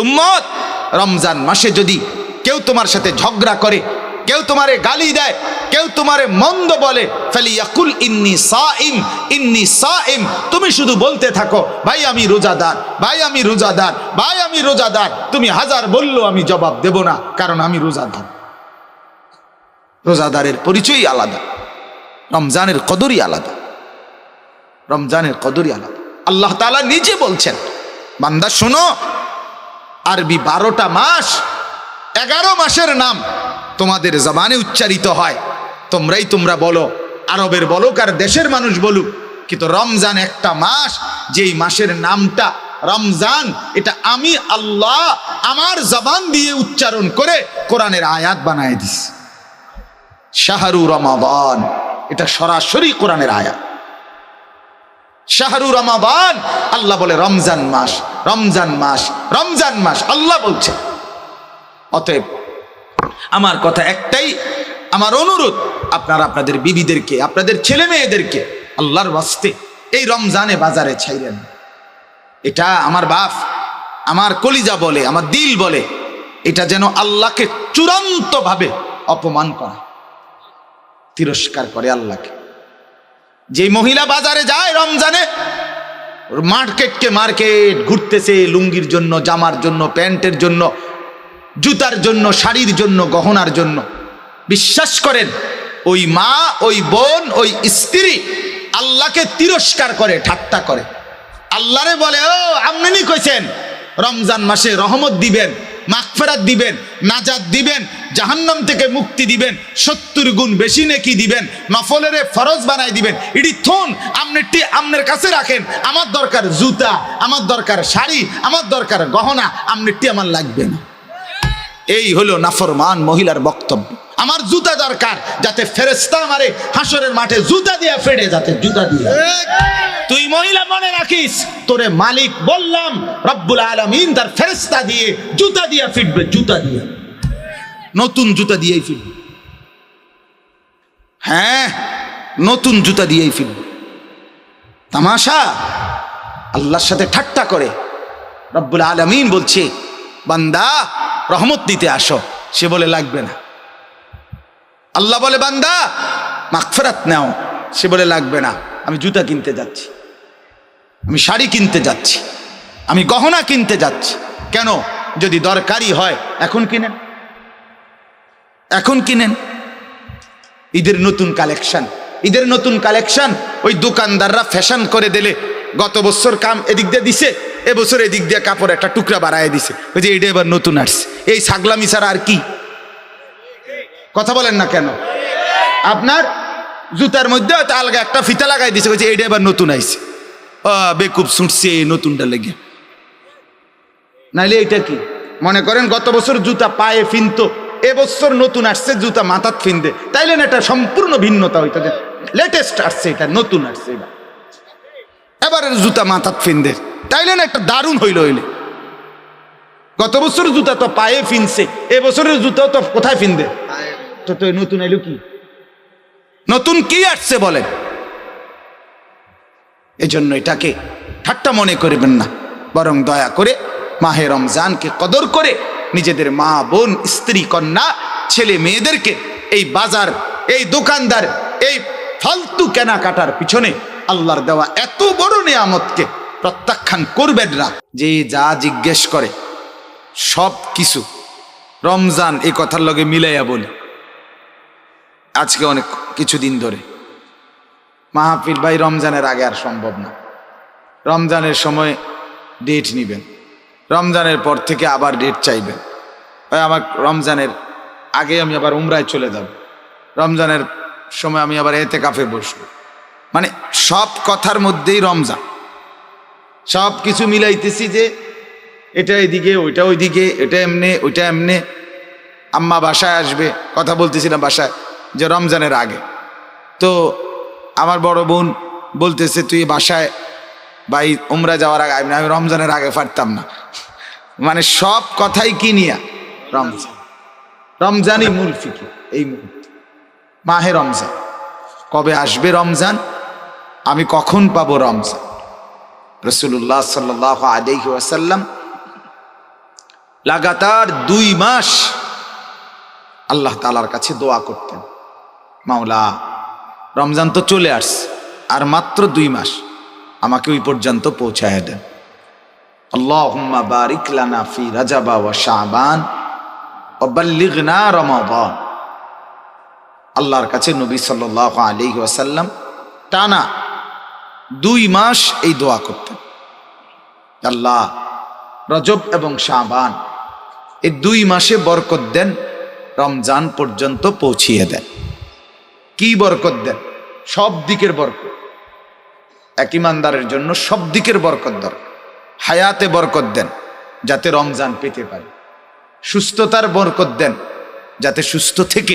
উম্মত, রমজান মাসে যদি কেউ তোমার সাথে ঝগড়া করে, কেউ তোমারে গালি দেয়, কেউ তোমারে মন্দ বলে, ফালিয়াকুল ইন্নী সাইম, ইন্নী সাইম। তুমি শুধু বলতে থাকো, ভাই আমি রোজাদার, ভাই আমি রোজাদার, ভাই আমি রোজাদার। তুমি হাজার বললো আমি জবাব দেব না, কারণ আমি রোজাদার। রোজাদারের পরিচয়ই আলাদা, রমজানের কদরই আলাদা, রমজানের কদরই আলাদা। আল্লাহ তাআলা নিজে বলছেন, বান্দা শোনো, আরবি 12টা মাস, 11 মাসের নাম তোমাদের জবানে উচ্চারিত হয়, তোমরা বলো, আরবের বলুক আর দেশের মানুষ বলুক, কিন্তু রমজান একটা মাস, যেই মাসের নামটা রমজান, এটা আমি আল্লাহ আমার জবান দিয়ে উচ্চারণ করে কোরআনের আয়াত বানায় দিস। শাহরু রমাদান, এটা সরাসরি কোরআনের আয়াত। শাহরু রমাদান, আল্লাহ বলে রমজান মাস, রমজান মাস, রমজান মাস, আল্লাহ বলছে। অতএব আমার কথা একটাই, আমার অনুরোধ, আপনারা আপনাদের বিবিদেরকে, আপনাদের ছেলে মেয়েদেরকে আল্লাহর ওয়াস্তে এই রমজানে বাজারে ছাইরেন। এটা আমার বাপ, আমার কলিজা বলে, আমার দিল বলে, এটা যেন আল্লাহকে চূড়ান্ত ভাবে অপমান করে, তিরস্কার করে আল্লাহকে। যে মহিলা বাজারে যায় রমজানে, মার্কেটকে মার্কেট ঘুরতেছে, লুঙ্গির জন্য, জামার জন্য, প্যান্টের জন্য, জুতার জন্য, শাড়ির জন্য, গহনার জন্য, বিশ্বাস করেন ওই মা, ওই বোন, ওই স্ত্রী আল্লাহকে তিরস্কার করে, ঠাট্টা করে। আল্লাহরে বলে, ও আপনি কইছেন রমজান মাসে রহমত দিবেন, মাগফিরাত দিবেন, নাজাত দিবেন, জাহান্নাম থেকে মুক্তি দিবেন, 70 গুণ বেশি নেকি দিবেন, নফলের ফরজ বানাই দিবেন। ইডি থুন আমনেরটি আমনের কাছে রাখেন, আমার দরকার জুতা, আমার দরকার শাড়ি, আমার দরকার গহনা, আমনেরটি আমার লাগবে না। এই হলো নাফরমান মহিলার বক্তব্য। আমার জুতা দরকার, যাতে ফেরেশতা আমারে হাসরের মাঠে জুতা দিয়া ফেড়ে, যাতে জুতা দিয়া। তুই মহিলা মনে রাখিস, তোরে মালিক বললাম রব্বুল আলামিন তার ফেরেশতা দিয়ে জুতা দিয়া ফিটবে, জুতা দিয়া, নতুন জুতা দিয়েই ফিটবে। হ্যাঁ, নতুন জুতা দিয়েই ফিটবে। তামাশা, আল্লাহর সাথে ঠাট্টা করে। রব্বুল আলামিন বলছে, বান্দা রহমত দিতে আসো, সে বলে লাগবে না। আল্লাহ বলে, বান্দা মাগফিরাত নাও, সে বলে লাগবে না। আমি জুতা কিনতে যাচ্ছি, আমি শাড়ি কিনতে যাচ্ছি, আমি গহনা কিনতে যাচ্ছি। কেন? যদি দরকারি হয় এখন কিনেন, এখন কিনেন। ঈদের নতুন কালেকশন, ঈদের নতুন কালেকশন। ওই দোকানদাররা ফ্যাশন করে দিলে, গত বছর কাম এদিক দিয়ে দিছে, এবছর এদিক দিয়ে কাপড় একটা টুকরা বাড়ায় দিছে, ওই যে এটা এবার নতুন আসছে। এই ছাগলামি ছাড়া আর কি? কথা বলেন না কেন? আপনার জুতার মধ্যে হয়তো আলগা একটা ফিতা লাগাই দিছে, বলছে এইটা এবার নতুন আইছে, বেকুব ছুটছে এই নতুনটা লেগে। নাইলে এটা কি মনে করেন, গত বছর জুতা পায়ে ফিনতো, এবছর নতুন আসছে জুতা মাথাত ফিনতে, তাইলে না এটা সম্পূর্ণ ভিন্নতা হইতো, যে লেটেস্ট আসছে, এটা নতুন আসছে, এবারের জুতা মাথাত ফিনদে, তাইলে না একটা দারুণ হইল। হইলে গত বছর জুতা তো পায়ে ফিনছে, এবছরের জুতাও তো কোথায় ফিনদে? তো নতুন এলো কি? নতুন কি আসছে বলেন? এজন্য এটাকে ঠাট্টা মনে করবেন না, বরং দয়া করে মাহে রমজানকে কদর করে নিজেদের মা, বোন, স্ত্রী, কন্যা, ছেলে মেয়েদেরকে এই বাজার, এই দোকানদার, এই ফালতু কেনাকাটার পিছনে আল্লাহর দেওয়া এত বড় নিয়ামতকে প্রত্যাখ্যান করবেন না। যে যা জিজ্ঞেস করে সব কিছু রমজান এই কথার লগে মিলাইয়া বলি। আজকে অনেক কিছুদিন ধরে মাহফিল, ভাই রমজানের আগে আর সম্ভব না, রমজানের সময় ডেট নিবেন, রমজানের পর থেকে আবার ডেট চাইবেন, ভাই আমার রমজানের আগে আমি আবার উমরায় চলে যাব, রমজানের সময় আমি আবার এতেকাফে বসবো। মানে সব কথার মধ্যেই রমজান, সব কিছু মিলাইতেছি, যে এটা এদিকে, ওইটা ওইদিকে, এটা এমনে, ওইটা এমনে। আম্মা বাসায় আসবে, কথা বলতেছিলাম বাসায়, যে রমজানের আগে। তো আমার বড় বোন বলতেছে, তুই বাসায় ভাই উমরা যাওয়ার আগে, আমি রমজানের আগে পারতাম না। মানে সব কথাই কি নিয়া? রমজান। রমজানই মূল ফিকির এই মুহূর্তে। মাহে রমজান কবে আসবে, রমজান আমি কখন পাবো রমজান। রাসূলুল্লাহ সাল্লাল্লাহু আলাইহি ওয়াসাল্লাম লাগাতার 2 মাস আল্লাহ তাআলার কাছে দোয়া করতেন, মাওলা রমজান তো চলে আসছে, আর মাত্র 2 মাস, আমাকে ওই পর্যন্ত পৌঁছায় দেন। আল্লাহুম্মা বারিক লানা ফি রাজাবা ওয়া শাবান ওয়া বাল্লিগনা রমাদান। আল্লাহর কাছে নবী সাল্লাল্লাহু আলাইহি ওয়াসাল্লাম টানা 2 মাস এই দোয়া করতেন, আল্লাহ রজব এবং শাবান এই 2 মাসে বরকত দেন, রমজান পর্যন্ত পৌঁছিয়ে দেন। কি বরকত দেন? সব দিকের বরকত। এক ইমানদারের জন্য সব দিকের বরকত দরকার। হায়াতে বরকত দেন যাতে রমজান পেতে পারে, সুস্থতার বরকত দেন যাতে সুস্থ থেকে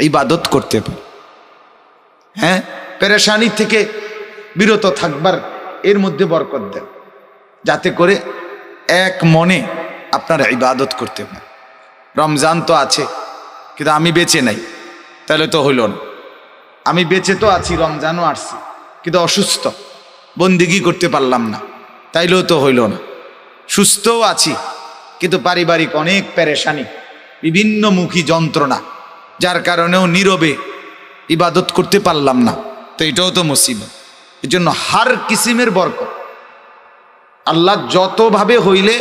ইবাদত করতে পারে, হ্যাঁ, পেরেশানি থেকে বিরত থাকবার এর মধ্যে বরকত দেন যাতে করে এক মনে আপনারা ইবাদত করতে পারে। রমজান তো আছে কিন্তু আমি বেঁচে নাই, তাহলে তো হইল না। আমি বেঁচে তো আছি, রমজানও আসছি, কিন্তু অসুস্থ, বন্দিগি করতে পারলাম না, তাইলেও তো হইল না। সুস্থও আছি কিন্তু পারিবারিক অনেক পেরেশানি, বিভিন্নমুখী যন্ত্রণা, যার কারণেও নীরবে ইবাদত করতে পারলাম না, তো এটাও তো মুসিবত। এই জন্য হার কিসিমের বরকত আল্লাহ যতভাবে হইলে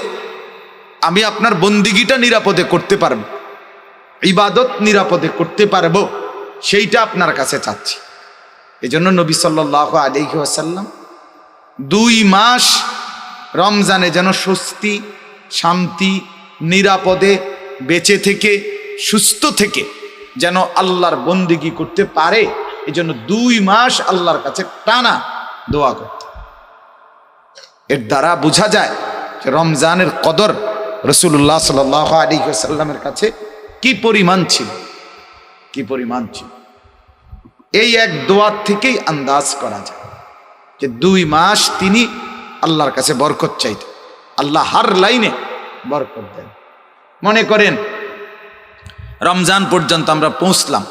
আমি আপনার বন্দিগিটা নিরাপদে করতে পারবো, ইবাদত নিরাপদে করতে পারবো, সেইটা আপনার কাছে চাচ্ছি। এই জন্য নবী সাল্লাল্লাহু আলাইহি ওয়াসাল্লাম 2 মাস রমজানে যেন স্বস্তি, শান্তি, নিরাপদে বেঁচে থেকে সুস্থ থেকে যেন আল্লাহর বন্দিগি করতে পারে, এই জন্য 2 মাস আল্লাহর কাছে টানা দোয়া করতে। এর দ্বারা বোঝা যায় যে রমজানের কদর রাসূলুল্লাহ সাল্লাল্লাহু আলাইহি ওয়াসাল্লামের কাছে কি পরিমাণ ছিল, কি পরিমাণ ছিল। এই এক দোয়ার থেকেই আন্দাজ করা যায় যে 2 মাস তিনি আল্লাহর কাছে বরকত চাইতেন। আল্লাহ হার লাইনে বরকত দেন। মনে করেন রমজান পর্যন্ত আমরা পৌঁছলাম,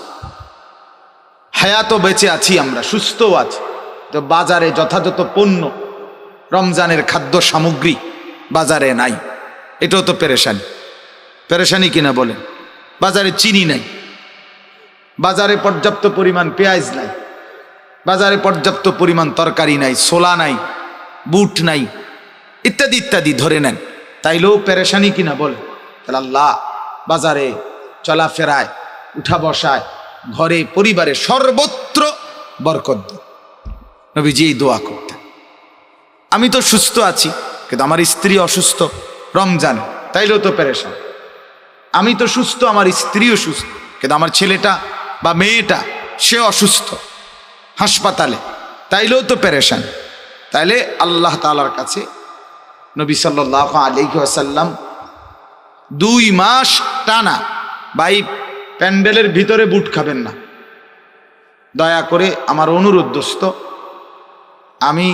হায়াতও বেঁচে আছি, আমরা সুস্থও আছি, তো বাজারে যথাযথ পণ্য, রমজানের খাদ্য সামগ্রী বাজারে নাই, এটাও তো পেরেশানি। পেরেশানি কিনা বলেন? বাজারে চিনি নাই, বাজারে পর্যাপ্ত পরিমাণ পেঁয়াজ নাই, বাজারে পর্যাপ্ত পরিমাণ তরকারি নাই, ছোলা নাই, বুট নাই, ইত্যাদি ইত্যাদি ধরে নেন, তাইলেও পেরেশানি কিনা বলে? তাহলে আল্লাহ বাজারে চলাফেরায়, উঠা বসায়, ঘরে, পরিবারে সর্বত্র বরকত দেন। নবীজি এই দোয়া করতেন। আমি তো সুস্থ আছি কিন্তু আমার স্ত্রী অসুস্থ রমজান, তাইলেও তো পেরেশান। আমি তো সুস্থ, আমার স্ত্রীও সুস্থ, কিন্তু আমার ছেলেটা বা মেয়েটা সে অসুস্থ হাসপাতালে, তাইলেও তো পেরেশান। তাইলে আল্লাহ তাআলার কাছে নবী সাল্লাল্লাহু আলাইহি ওয়াসাল্লাম 2 মাস টানা, ভাই প্যান্ডেলের ভিতরে বুট খাবেন না, দয়া করে আমার অনুরোধ দোস্ত, আমি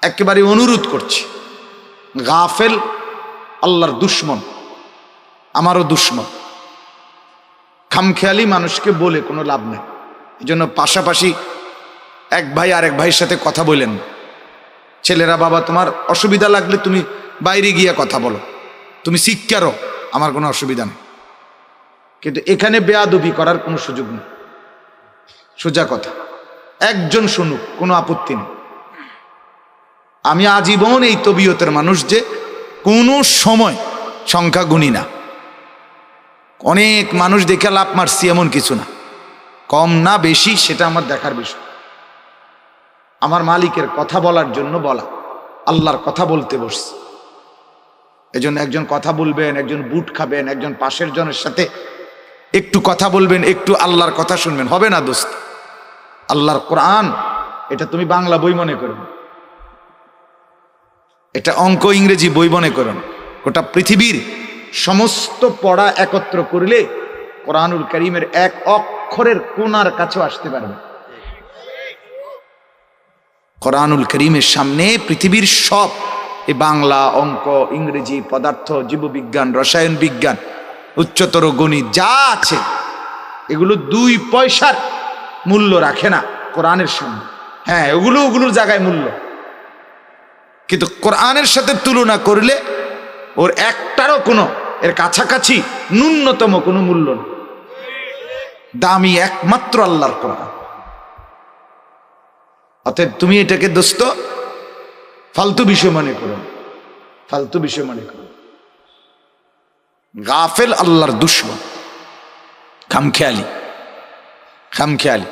একেবারে অনুরোধ করছি। গাফেল আল্লাহর দুশ্মন, আমারও দুশ্মন। খামখেয়ালি মানুষকে বলে কোনো লাভ নেই। এই জন্য পাশাপাশি এক ভাই আরেক ভাইয়ের সাথে কথা বলেন। ছেলেরা, বাবা তোমার অসুবিধা লাগলে তুমি বাইরে গিয়ে কথা বলো, তুমি শিক্ষারও, আমার কোনো অসুবিধা নেই, কিন্তু এখানে বেয়াদবি করার কোনো সুযোগ নেই। সোজা কথা, একজন শুনুক, কোনো আপত্তি নেই। আমি আজীবন এই তবিয়তের মানুষ যে কোনো সময় সংখ্যা গুনি না। অনেক মানুষ দেখে লাভ মারছি এমন কিছু না, কম না বেশি সেটা আমার দেখার বিষয়। আমার মালিকের কথা বলার জন্য বলা, আল্লাহর কথা বলতে বসছি। এজন্য একজন কথা বলবেন, একজন বুট খাবেন, একজন পাশের জনের সাথে একটু কথা বলবেন, একটু আল্লাহর কথা শুনবেন, হবে না দোস্ত। আল্লাহর কোরআন এটা তুমি বাংলা বই মনে করো, এটা অঙ্ক ইংরেজি বই মনে করো, গোটা পৃথিবীর সমস্ত পড়া একত্র করলে কোরআনুল কারীমের এক অক্ষরের কোণার কাছেও আসতে পারবে। কোরআনুল কারীমের সামনে পৃথিবীর সব, এই বাংলা, অঙ্ক, ইংরেজি, পদার্থ, জীববিজ্ঞান, রসায়ন বিজ্ঞান, উচ্চতর গণিত যা আছে, এগুলো 2 পয়সার মূল্য রাখে না কোরআনের সামনে। হ্যাঁ, ওগুলোর জায়গায় মূল্য, কিন্তু কোরআনের সাথে তুলনা করলে ওর একটারও কোনো এর কাছাকাছি ন্যূনতম কোনো মূল্য নেই। দামি একমাত্র আল্লাহর কোরআন। অতএব তুমি এটাকে দোস্ত ফালতু বিষয় মনে করো, ফালতু বিষয় মনে করো। গাফেল আল্লাহর দুশমন, খামখেয়ালি, খামখেয়ালি।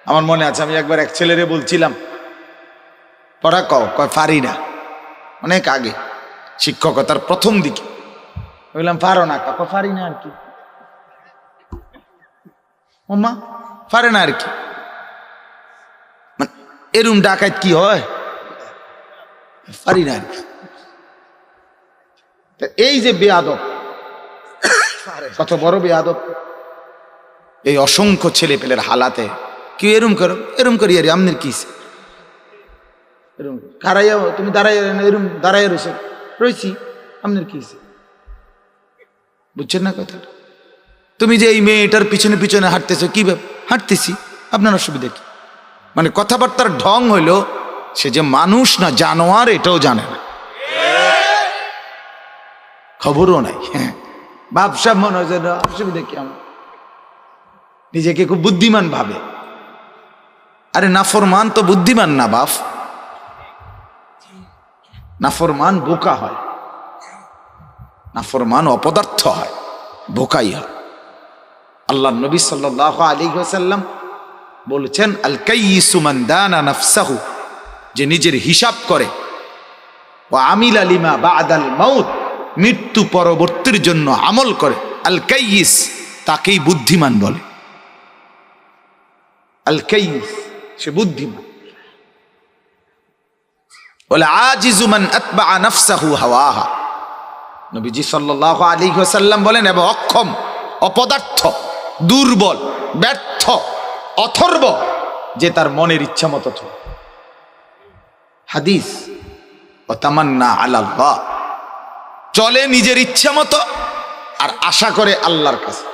আমার মনে আছে আমি একবার এক ছেলেরে বলছিলাম পড়া কয় পারি না, অনেক আগে শিক্ষকতার প্রথম দিকে বললাম পারো না, কাকা পারি না আর কি, ওমা পারে না আর কি। এরম ডাকাত কি হয়, পারি না আর কি। এই যে বেয়াদব, কত বড় বেয়াদব, এই অসংখ্য ছেলে পেলের হালাতে কি এরম করো, এরম করি আরে আমনের কি এরম খারাইয়া তুমি দাঁড়াইয়া এরম দাঁড়াইয়া রয়েছে রয়েছি আমনের কি বুঝছেন না কথাটা? তুমি যে এই মেয়েটার পিছনে পিছনে হাঁটতেছো, কি হাঁটতেছি, আপনার অসুবিধা কি? মানে কথাবার্তার ঢং হইলো সে যে মানুষ না জানোয়ার এটাও জানে না, খবরও নাই। হ্যাঁ, ব্যবসা মনে হয় যেন অসুবিধা কি, আমার নিজেকে খুব বুদ্ধিমান ভাবে। আরে নাফরমান তো বুদ্ধিমান না বাপ, নাফরমান বোকা হয়, নাফরমান অপদার্থ হয়, বোকাই হয়। আল্লাহ নবী সাল্লাল্লাহু আলাইহি ওয়াসাল্লাম বলেছেন আল কাইয়িসু মান দানা নাফসাহু, যে নিজের হিসাব করে, ওয়া আমিলা লিমা বাদাল মাউত, মৃত্যু পরবর্তীর জন্য আমল করে, আল কাইয়িস তাকেই বুদ্ধিমান বলে। আল কাইয়িস সে বুদ্ধিমান। ওয়াল আজিজু মান আতবা নাফসাহু হাওয়াহা, নবীজি সাল্লাল্লাহু আলাইহি ওয়াসাল্লাম বলেন, এবং অক্ষম, অপদার্থ, দুর্বল, ব্যর্থ, অথর্ব যে তার মনের ইচ্ছা মতো চলে। হাদিস, ওয়া তামান্না আলাল্লাহ, চলে নিজের ইচ্ছা মতো আর আশা করে আল্লাহর কাছে।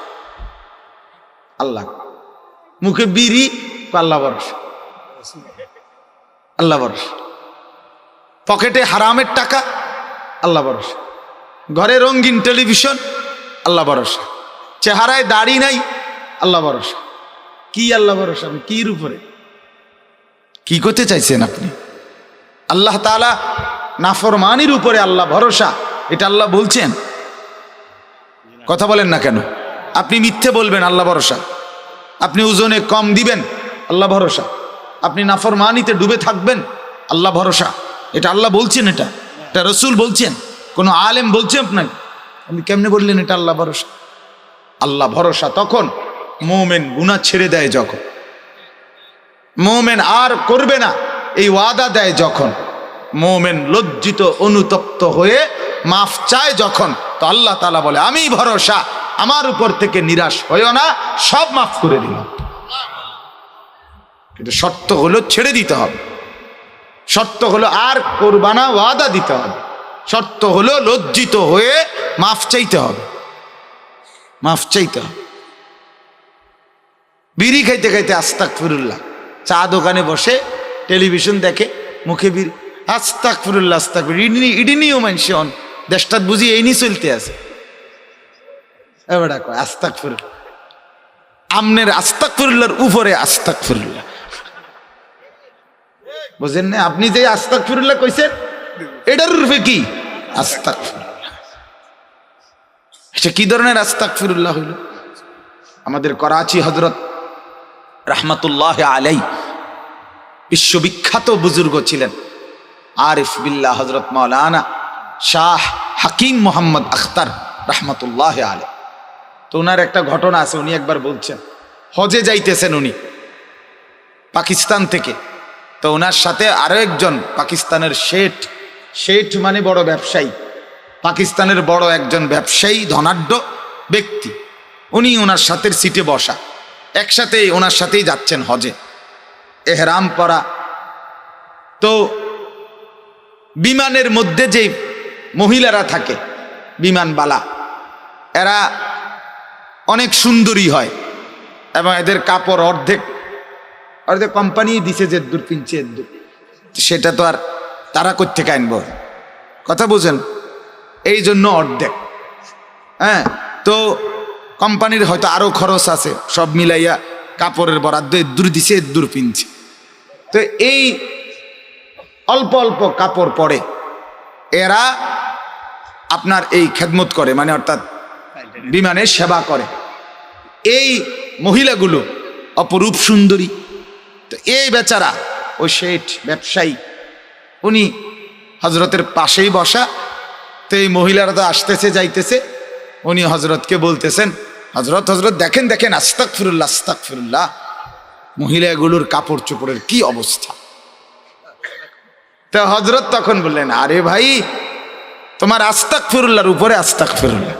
আল্লাহ মুখে বিড়ি, আল্লাহ ভরসা, আল্লাহ ভরসা, পকেটে হারামের টাকা, আল্লাহ ভরসা, ঘরে রঙিন টেলিভিশন, আল্লাহ ভরসা, চেহারায় দাড়ি নাই, আল্লাহ ভরসা। কি আল্লাহ ভরসা? কির উপরে কি করতে চাইছেন আপনি? আল্লাহ তাআলা নাফরমানির উপরে আল্লাহ ভরসা, এটা আল্লাহ বলছেন? কথা বলেন না কেন? আপনি মিথ্যে বলবেন, আল্লাহ ভরসা। আপনি ওজনে কম দিবেন, আল্লাহ ভরসা। আপনি নাফরমানিতে ডুবে থাকবেন, আল্লাহ ভরসা। এটা আল্লাহ বলছেন, এটা রসুল বলছেন, কোন আলেম বলছে আপনাকে? আপনি কেমনে বললেন এটা আল্লাহ ভরসা? আল্লাহ ভরসা তখন মুমিন গুনাহ ছেড়ে দেয় যখন, মুমিন আর করবে না এই ওয়াদা দেয় যখন, মুমিন লজ্জিত অনুতপ্ত হয়ে মাফ চায় যখন, তো আল্লাহ তাআলা বলে আমি ভরসা, আমার উপর থেকে নিরাশ হইও না, সব মাফ করে দিলাম। কিন্তু শর্ত হলো ছেড়ে দিতে হবে, শর্ত হলো আর করবা না, ওয়াদা দিতে হবে, শর্ত হলো লজ্জিত হয়ে মাফ চাইতে হবে, মাফ চাইতে হবে। বিড়ি খাইতে খাইতে আস্তাগফিরুল্লাহ, চা দোকানে বসে টেলিভিশন দেখে, মুখে বিড়ি, আস্তাগফিরুল্লাহ আস্তাগফিরুল্লাহ, ইডি নিও মানুষে অন দেশটাত বুঝি এই নিয়ে চলতে আছে। এবার কয় আস্তাগফিরুল্লাহ, আমনের আস্তাগফিরুল্লাহর উপরে আস্তাগফিরুল্লাহ, বুঝেন না? আপনি যে আস্তাগফিরুল্লাহ কইছেন এটার রূপে কি আস্তাগফিরুল্লাহ? এটা কি ধরনের আস্তাগফিরুল্লাহ হইল? আমাদের করাচি হযরত রাহমাতুল্লাহ আলাইহি বিশ্ববিখ্যাত বুজুর্গ ছিলেন, আরিফ বিল্লাহ হযরত মাওলানা শাহ হাকিম মোহাম্মদ আখতার রাহমাতুল্লাহ আলাইহি। তো ওনার একটা ঘটনা আছে, উনি একবার বলছেন হজে যাইতেছেন উনি পাকিস্তান থেকে, তো ওনার সাথে আরো একজন পাকিস্তানের শেঠ মানে বড় ব্যবসায়ী, পাকিস্তানের বড় একজন ব্যবসায়ী, ধনাঢ্য ব্যক্তি, উনি ওনার সাথে সিটে বসা, একসাথে ওনার সাথেই যাচ্ছেন হজে, এহরাম পরা। তো বিমানের মধ্যে যে মহিলারা থাকে বিমানবালা, এরা অনেক সুন্দরী হয় এবং এদের কাপড় অর্ধেক কোম্পানি দিছে, যে দূর কিনছে সেটা তো আর তারা কোত্থেকে আনবো, কথা বুঝেন? এই জন্য অর্ধেক। হ্যাঁ, তো কোম্পানির হয়তো আরো খরচ আছে, সব মিলাইয়া কাপড়ের বরাদ্দ দূর দিছে, দূর পিনছে। তো এই অল্প অল্প কাপড় পরে এরা আপনার এই খেদমত করে, মানে অর্থাৎ বিমানের সেবা করে। এই মহিলাগুলো অপরূপ সুন্দরী। তো এই বেচারা ওই শেঠ ব্যবসায়ী, উনি হজরতের পাশেই বসা। তো এই মহিলারা তো আসতেছে যাইতেছে, উনি হজরতকে বলতেছেন, হজরত হজরত দেখেন দেখেন, আস্তাগফিরুল্লাহ আস্তাগফিরুল্লাহ, মহিলাগুলোর কাপড় চোপড়ের কি অবস্থা। তো হজরত তখন বললেন, আরে ভাই, তোমার আস্তাগফিরুল্লাহর উপরে আস্তাগফিরুল্লাহ,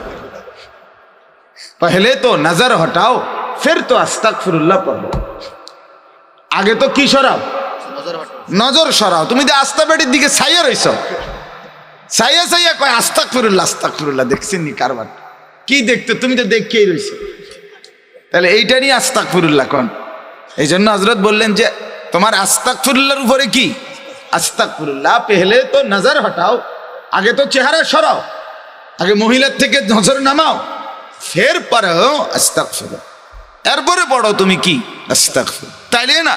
পহলে তো নজর হটাও ফির তো আস্তাগফিরুল্লাহ পড়ো। আগে তো কি সরাও? নজর সরাও। তুমি তো আস্তা বেটির দিকে ছাইয়া রইছ, ছাইয়া ছাইয়া কয় আস্তাগফিরুল্লাহ আস্তাগফিরুল্লাহ। দেখছেন নি কারবার কি দেখতে? তুমি তো দেখেই রইছো, তাহলে এইটা নিয়ে আস্তাগফিরুল্লাহ কোন? এই জন্য হযরত বললেন যে তোমার আস্তাগফিরুল্লাহর উপরে কি? আস্তাগফিরুল্লাহ, পেহলে তো নজর হটাও, আগে তো চেহারা সরাও, আগে মহিলার থেকে নজর নামাও, ফের পড়ো আস্তাগফিরুল্লাহ, এরপরে পড়ো তুমি কি আস্তাগফিরুল্লাহ, তাইলে না।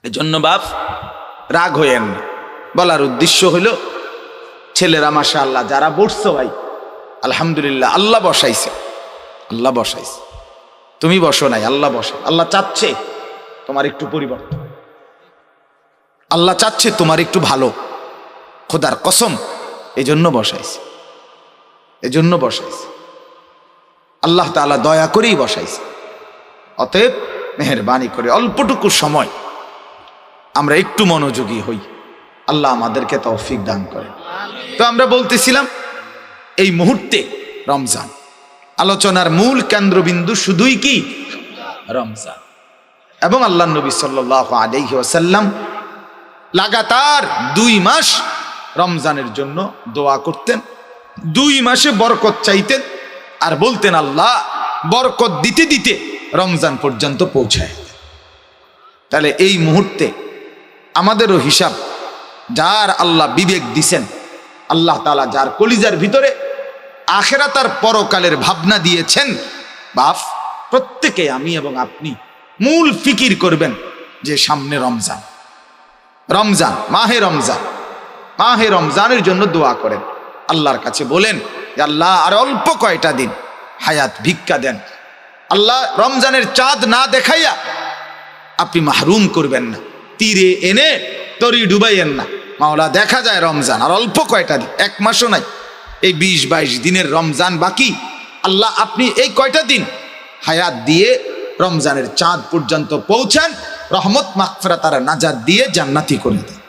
এজন্য বাপ রাগ হইয়েন না। বলার উদ্দেশ্য হলো ছেলেরা মাশাআল্লাহ যারা বসছো ভাই, আলহামদুলিল্লাহ, আল্লাহ বসাইছে, আল্লাহ বসাইছে, তুমি বসো নাই, আল্লাহ বসে। আল্লাহ চাচ্ছে তোমার একটু পরিবর্তন, আল্লাহ চাচ্ছে তোমার একটু ভালো, খোদার কসম, এজন্য বসাইছে, এজন্য বসাইছে। আল্লাহ তাআলা দয়া করেই বসাইছে। অতএব মেহেরবানি করে অল্পটুকু সময় আমরা একটু মনোযোগী হই, আল্লাহ আমাদেরকে তৌফিক দান করে। তো আমরা বলতেছিলাম এই মুহূর্তে রমজান, আলোচনার মূল কেন্দ্রবিন্দু শুধুই কি রমজান। এবং আল্লাহ নবী সাল্লাল্লাহু আলাইহি ওয়াসাল্লাম লাগাতার 2 মাস রমজানের জন্য দোয়া করতেন, 2 মাসে বরকত চাইতেন, আর বলতেন আল্লাহ বরকত দিতে দিতে রমজান পর্যন্ত পৌঁছায়। তাহলে এই মুহূর্তে আমাদেরও হিসাব, যার আল্লাহ বিবেক দিছেন, আল্লাহ তাআলা যার কলিজার ভিতরে আখিরাত আর পরকালের ভাবনা দিয়েছেন, বাপ প্রত্যেকে, আমি এবং আপনি মূল ফিকির করবেন যে সামনে রমজান, রমজান, মাহে রমজান, মাহে রমজানের জন্য দোয়া করেন, আল্লাহর কাছে বলেন যে আল্লাহ আর অল্প কয়টা দিন হায়াত ভিক্ষা দেন, আল্লাহ রমজানের চাঁদ না দেখাইয়া আপনি মাহরুম করবেন না, তীরে এনে তরি ডুবাইয়েন না, মাওলা দেখা যায় রমজান আর অল্প কয়টা দিন, 1 মাসও নাই, এই 20-22 দিনের রমজান বাকি, আল্লাহ আপনি এই কয়টা দিন হায়াত দিয়ে রমজানের চাঁদ পর্যন্ত পৌঁছান, রহমত মাগফিরাত আর নাজাত দিয়ে জান্নাতি করে দেন।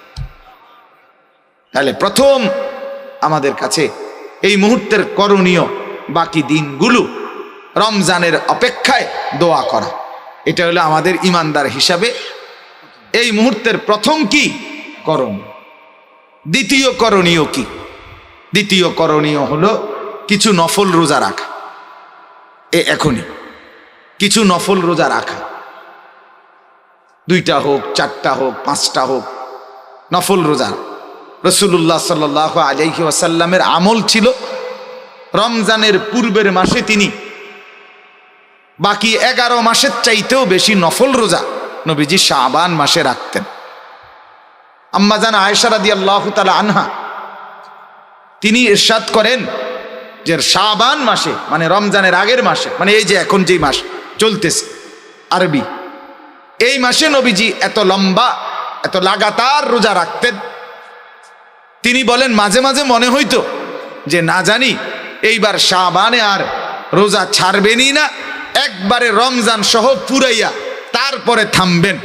তাহলে প্রথম আমাদের কাছে এই মুহূর্তের করণীয়, বাকি দিনগুলো রমজানের অপেক্ষায় দোয়া করা, এটা হলো আমাদের ইমানদার হিসাবে এই মুহূর্তের প্রথম কি করণীয়। দ্বিতীয় করণীয় কি? দ্বিতীয় করণীয় হলো কিছু নফল রোজা রাখা। এখনই কিছু নফল রোজা রাখা, 2টা হোক, 4টা হোক, 5টা হোক, নফল রোজা। রাসূলুল্লাহ সাল্লাল্লাহু আলাইহি ওয়াসাল্লামের আমল ছিল রমজানের পূর্বের মাসে তিনি বাকি 11 মাসের চাইতেও বেশি নফল রোজা নবীজি শাবান মাসে রাখতেন। আম্মা জান আয়েশা রাদিয়াল্লাহু তাআলা আনহা তিনি ইরশাদ করেন যে শাবান মাসে, মানে রমজানের আগের মাসে, মানে এই যে এখন যেই মাস চলতেছে আরবি, এই মাসে নবীজি এত লম্বা, এত লাগাতার রোজা রাখতেন। তিনি বলেন মাঝে মাঝে মনে হইতো যে না জানি এইবার শাবানে আর রোজা ছাড়বেনই না, একবারে রমজান সহ পুরাইয়া তারপরে থামবেন,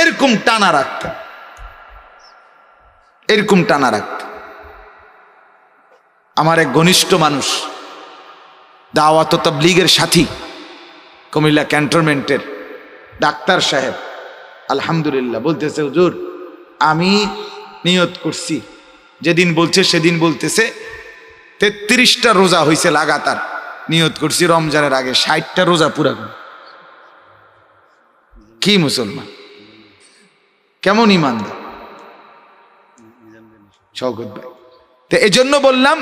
এরকম টানা রাখতেন, এরকম টানা রাখতেন। আমার এক ঘনিষ্ঠ মানুষ, দাওয়াত ও তাবলীগের সাথী, কুমিল্লা ক্যান্টনমেন্টের ডাক্তার সাহেব, আলহামদুলিল্লাহ, বলতেছে হুজুর আমি নিয়ত করছি, যেদিন বলছে সেদিন বলতেছে 33টা রোজা হয়েছে লাগাতার, নিয়ত করছি রমজানের আগে 60টা রোজা পুরা করব। কি মুসলমান, কেমন ইমানদার! শওকত ভাই। তো এই জন্য বললাম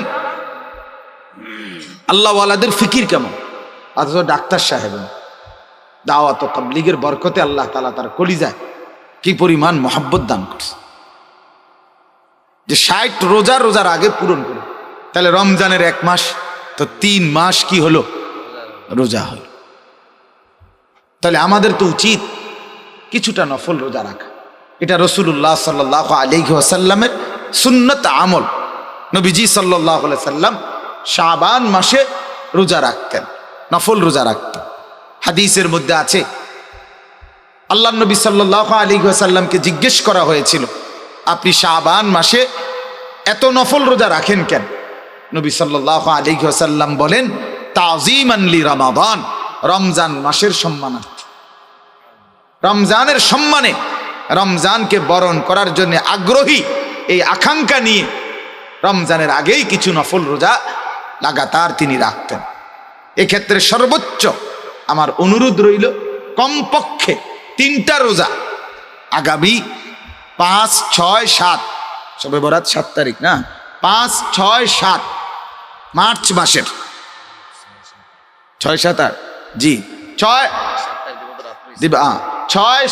আল্লাহওয়ালাদের ফিকির কেমন, অথচ ডাক্তার সাহেব দাওয়াত ও তাবলীগের বরকতে আল্লাহ তাআলা তার কলিজায় কি পরিমাণ মহব্বত দান করছে, যে 60 রোজার আগে পূরণ করে। তাহলে রমজানের 1 মাস, তো 3 মাস কি হলো, রোজা হলো। তাহলে আমাদের তো উচিত কিছুটা নফল রোজা রাখা। এটা রাসূলুল্লাহ সাল্লাল্লাহু আলাইহি ওয়াসাল্লামের সুন্নত আমল। নবীজি সাল্লাল্লাহু আলাইহি ওয়াসাল্লাম শাবান মাসে রোজা রাখতেন, নফল রোজা রাখতেন। হাদিসের মধ্যে আছে, আল্লাহর নবী সাল্লাল্লাহু আলাইহি ওয়াসাল্লামকে জিজ্ঞেস করা হয়েছিল, আপনি শাবান মাসে এত নফল রোজা রাখেন কেন? নবী সাল্লাল্লাহু আলাইহি ওয়াসাল্লাম বলেন, তাযীমান লি রমাদান, রমজান মাসের সম্মানার্থে, রমজানের সম্মানে, রমজানকে বরণ করার জন্য আগ্রহী, এই আকাঙ্ক্ষা নিয়ে রমজানের আগেই কিছু নফল রোজা লাগাতার তিনি রাখতেন। এক্ষেত্রে সর্বোচ্চ আমার অনুরোধ রইল, কমপক্ষে 3টা রোজা আগামী 5, 6, 7, শবে বরাত 7 তারিখ না, 5, 6, 7 মার্চ মাসের 6, 7, 8 জি 6,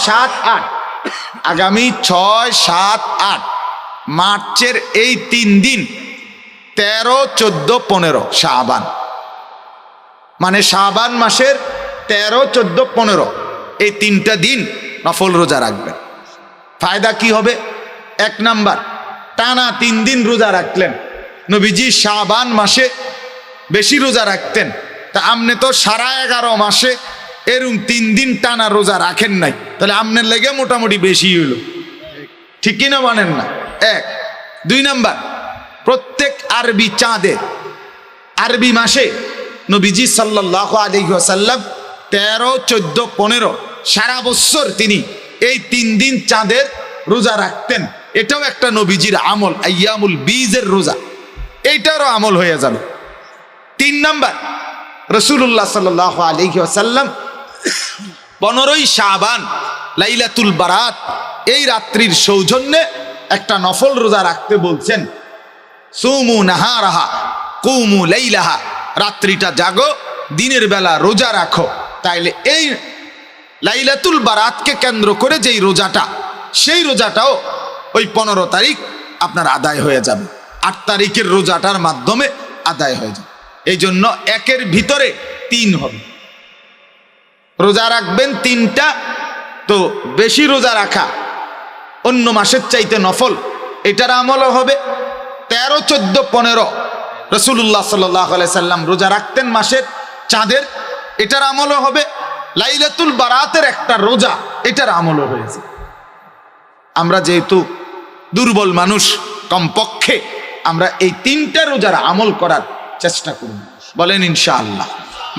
7, 8 আগামী 6, 7, 8 মার্চের এই 3 দিন 13, 14, 15 শাবান, মানে শাবান মাসের 13, 14, 15 এই 3টা দিন নফল রোজা রাখবেন। ফায়দা কি হবে? 1 নাম্বার, টানা 3 দিন রোজা রাখলেন। নবীজি শাবান মাসে বেশি রোজা রাখতেন, তা আপনি তো সারা 11 মাসে এরকম 3 দিন টানা রোজা রাখেন নাই, তাহলে আপনার লেগে মোটামুটি বেশি হইল, ঠিক কিনা মানেন না? 1। 2 নাম্বার, প্রত্যেক আরবি চাঁদে, আরবি মাসে নবীজি সাল্লাল্লাহু আলাইহি ওয়াসাল্লাম 13, 14, 15 সারা বছর তিনি এই 3 দিন চাঁদের রোজা রাখতেন। এটাও একটা নবীজির আমল, আইয়ামুল বীজের রোজা, এইটারও আমল হয়ে যাবে। 3 নাম্বার, রাসূলুল্লাহ সাল্লাল্লাহু আলাইহি ওয়াসাল্লাম 15ই শাবান লাইলাতুল বারাত এই রাত্রির সৌজন্যে একটা নফল রোজা রাখতে বলছেন। সুমু নাহারাহা কুমু লাইলাহা, রাত্রিটা জাগো, দিনের বেলা রোজা রাখো। তাইলে এই লাইলাতুল বারাতকে কেন্দ্র করে যেই রোজাটা, সেই রোজাটাও ওই 15 তারিখ আপনার আদায় হয়ে যাবে, 8 তারিখের রোজাটার মাধ্যমে আদায় হয়ে যাবে। এই জন্য 1-এর ভিতরে 3 হবে, রোজা রাখবেন 3টা। তো বেশি রোজা রাখা অন্য মাসের চাইতে নফল, এটার আমলও হবে। 13, 14, 15 রাসূলুল্লাহ সাল্লাল্লাহু আলাইহি সাল্লাম রোজা রাখতেন মাসের চাঁদের, এটার আমলও হবে। লাইলাতুল বারাতের একটা রোজা, এটার আমলও হয়েছে। আমরা যেহেতু দুর্বল মানুষ, কমপক্ষে আমরা এই 3টা রোজার আমল করার চেষ্টা করব, বলেন ইনশাআল্লাহ।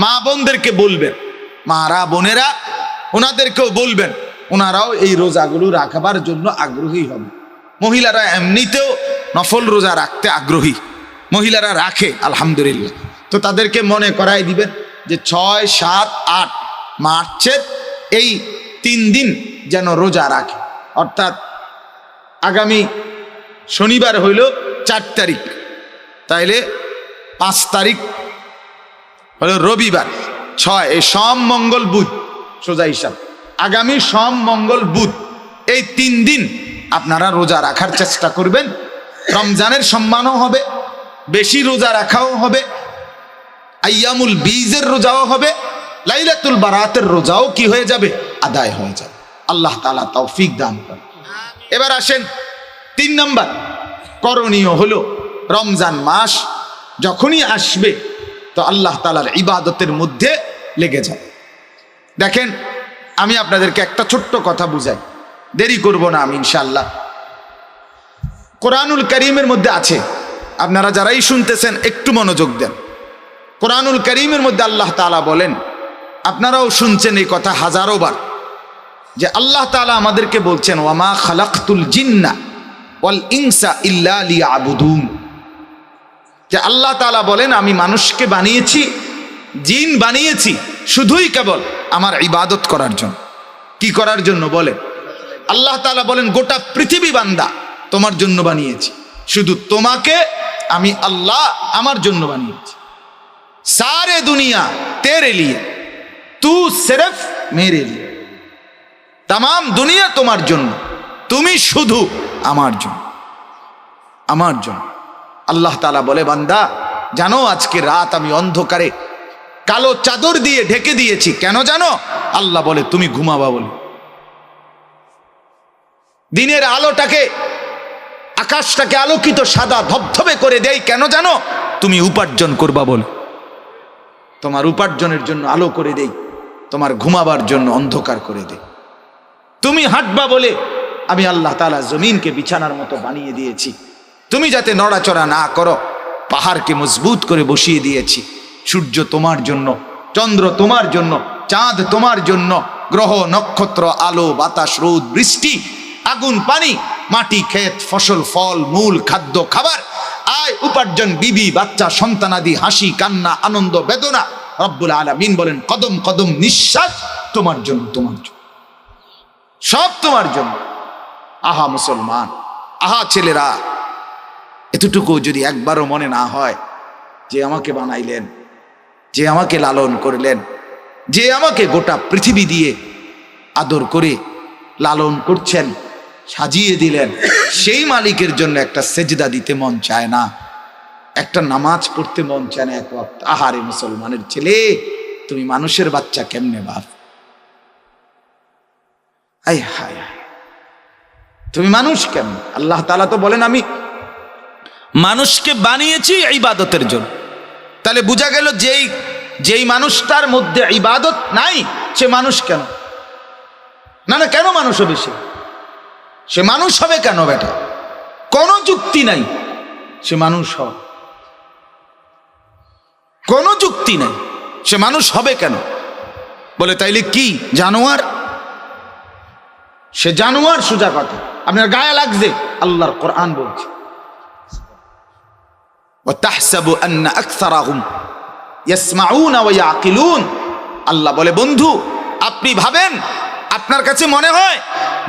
মা বোনদেরকে বলবেন, মারা বোনেরা ওনাদেরকেও বলবেন, ওনারাও এই রোজাগুলো রাখবার জন্য আগ্রহী হবে। মহিলারা এমনিতেও নফল রোজা রাখতে আগ্রহী, মহিলারা রাখে আলহামদুলিল্লাহ। তো তাদেরকে মনে করাই দিবেন যে 6, 7, 8 মার্চের এই 3 দিন যেন রোজা রাখে। অর্থাৎ আগামী শনিবার হইল 4 তারিখ, তাইলে 5 তারিখ হলো রবিবার, 6 এই সোম মঙ্গল বুধ, সোজা হিসাব আগামী সোম মঙ্গল বুধ এই 3 দিন আপনারা রোজা রাখার চেষ্টা করবেন। রমজানের সম্মানও হবে, বেশি রোজা রাখাও হবে, আইয়ামুল বীজের রোজাও হবে, লাইলাতুল বারাতের রোজাও কি হয়ে যাবে, আদায় হয়ে যাবে। আল্লাহ তাআলা তৌফিক দান করেন। এবার আসেন 3 নাম্বার করণীয় হলো, রমজান মাস যখনই আসবে তো আল্লাহ তাআলার ইবাদতের মধ্যে লেগে যাবে। দেখেন, আমি আপনাদেরকে একটা ছোট্ট কথা বুঝাই, দেরি করব না আমি ইনশাআল্লাহ। কোরআনুল কারীমের মধ্যে আছে, আপনারা যারাই শুনতেছেন একটু মনোযোগ দেন। কোরআনুল কারীমের মধ্যে আল্লাহ তাআলা বলেন, আপনারাও শুনছেন এই কথা হাজারো বার, যে আল্লাহ তাআলা আমাদেরকে বলছেন, ওয়ামা খালাকতুল জিন্না ওয়াল ইনসা ইল্লা লিয়াবুদুন, যে আল্লাহ তাআলা বলেন আমি মানুষকে বানিয়েছি, জিন বানিয়েছি শুধুই কেবল আমার ইবাদত করার জন্য। কি করার জন্য বলে? আল্লাহ তাআলা বলেন গোটা পৃথিবী বান্দা তোমার জন্য বানিয়েছি, শুধু তোমাকে আমি আল্লাহ আমার জন্য বানিয়েছি। सारे दुनिया तेरे लिए, तू सिर्फ मेरे लिए। तमाम दुनिया তোমার জন্য, তুমি শুধু আমার জন্য, আমার জন্য। আল্লাহ তাআলা বলে, বান্দা জানো আজকে রাত আমি অন্ধকারে কালো চাদর দিয়ে ঢেকে দিয়েছি, কেন জানো? আল্লাহ বলে তুমি ঘুমাবা বলে। দিনের আলোটাকে, আকাশটাকে আলোকিত সাদা ধবধবে করে দেই, কেন জানো? তুমি উপার্জন করবা বলে। তোমার উপার্জনের জন্য আলো করে দেই, তোমার ঘুমাবার জন্য অন্ধকার করে দেই। তুমি হাঁটবা বলে আমি আল্লাহ তাআলা জমিনকে বিছানার মতো বানিয়ে দিয়েছি, তুমি যাতে নড়াচড়া না করো। পাহাড়কে মজবুত করে বসিয়ে দিয়েছি। সূর্য তোমার জন্য, চন্দ্র তোমার জন্য, চাঁদ তোমার জন্য, গ্রহ নক্ষত্র, আলো বাতাস, রোদ বৃষ্টি, আগুন পানি, মাটি ক্ষেত, ফসল ফল মূল, খাদ্য খাবার, আয় উপার্জন, বিবি বাচ্চা সন্তানাদি, হাসি কান্না, আনন্দ বেদনা। রব্বুল আলামিন বলেন কদম কদম নিঃশ্বাস তোমার জন্য, তোমার জন্য, সব তোমার জন্য। আহা মুসলমান, আহা ছেলেরা, এতটুকু যদি একবারও মনে না হয় যে আমাকে বানাইলেন, যে আমাকে লালন করলেন, যে আমাকে গোটা পৃথিবী দিয়ে আদর করে লালন করছেন, সাজিয়ে দিলেন, সেই মালিকের জন্য একটা সেজদা দিতে মন চায় না, একটা নামাজ পড়তে মন চায় না এক ওয়াক্ত? আহারে মুসলমানের ছেলে, তুমি মানুষের বাচ্চা কেমনে বাপ? আয় হায়, তুমি মানুষ কেমন? আল্লাহ তাআলা তো বলেন আমি মানুষকে বানিয়েছি ইবাদতের জন্য। তাহলে বোঝা গেল যেই মানুষটার মধ্যে ইবাদত নাই সে মানুষ কেন? না না, কেন মানুষ হবে সে মানুষ হবে কেন বেটা? কোনো যুক্তি নাই, সে মানুষ হবে, কোনো যুক্তি নাই, সে মানুষ হবে কেন? বলে তাইলে কি জানোয়ার? সে জানোয়ার, সোজা কথা। আপনার গায়ে লাগছে? আল্লাহর কোরআন বলছে ওয়াতাহসাবু আন্না আকসারাহুম ইয়াসমাউনা ওয়া ইয়াকিলুন। আল্লাহ বলে বন্ধু আপনি ভাবেন, আপনার কাছে মনে হয়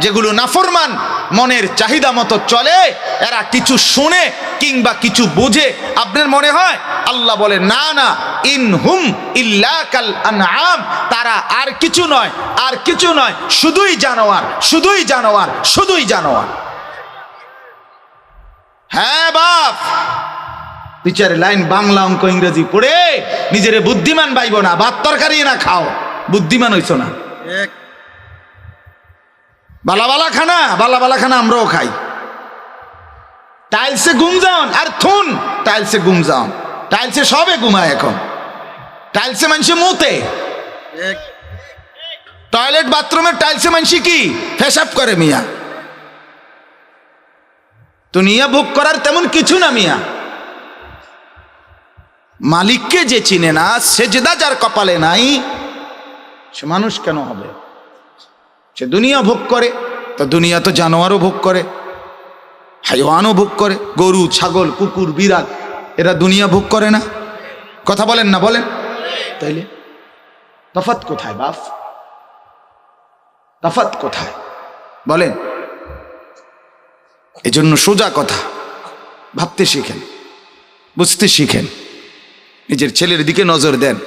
যেগুলো নাফরমান, মনের চাহিদা মতো চলে, এরা কিছু শুনে কিংবা কিছু বুঝে, আপনার মনে হয়? আল্লাহ বলে না না, ইনহুম ইল্লা কাল আনআম, তারা আর কিছু নয়, আর কিছু নয়, শুধুই জানোয়ার, শুধুই জানোয়ার, শুধুই জানোয়ার। হ্যাঁ বাপ, বিচারে লাইন বাংলা অঙ্ক ইংরেজি পড়ে নিজেরে বুদ্ধিমান পাইব না, ভাত তরকারি না খাও, বুদ্ধিমান হইছো না। বালা খানা আমরাও খাই। টাইলসে ঘুম যান আর থুন, টাইলসে ঘুম যান, টাইলসে সবে ঘুমায় এখন, টাইলসে মানুষে মুতে, টয়লেট বাথরুমের টাইলসে মানুষে কি ফেসাব করে মিয়া। দুনিয়া ভোগ করার তেমন কিছু না মিয়া। মালিককে যে চিনে না, সেজদা যার কপালে নাই, সে মানুষ কেন হবে? সে দুনিয়া ভোগ করে, তো দুনিয়া তো জানোয়ারও ভোগ করে, হাইওয়ানও ভোগ করে, গরু ছাগল কুকুর বিড়াল, এরা দুনিয়া ভোগ করে না? কথা বলেন না, বলেন। তাইলে তফাৎ কোথায় বাপ? তফাৎ কোথায় বলেন? এজন্য সোজা কথা, ভাবতে শিখেন, বুঝতে শিখেন। নিজের ছেলের দিকে নজর দেন,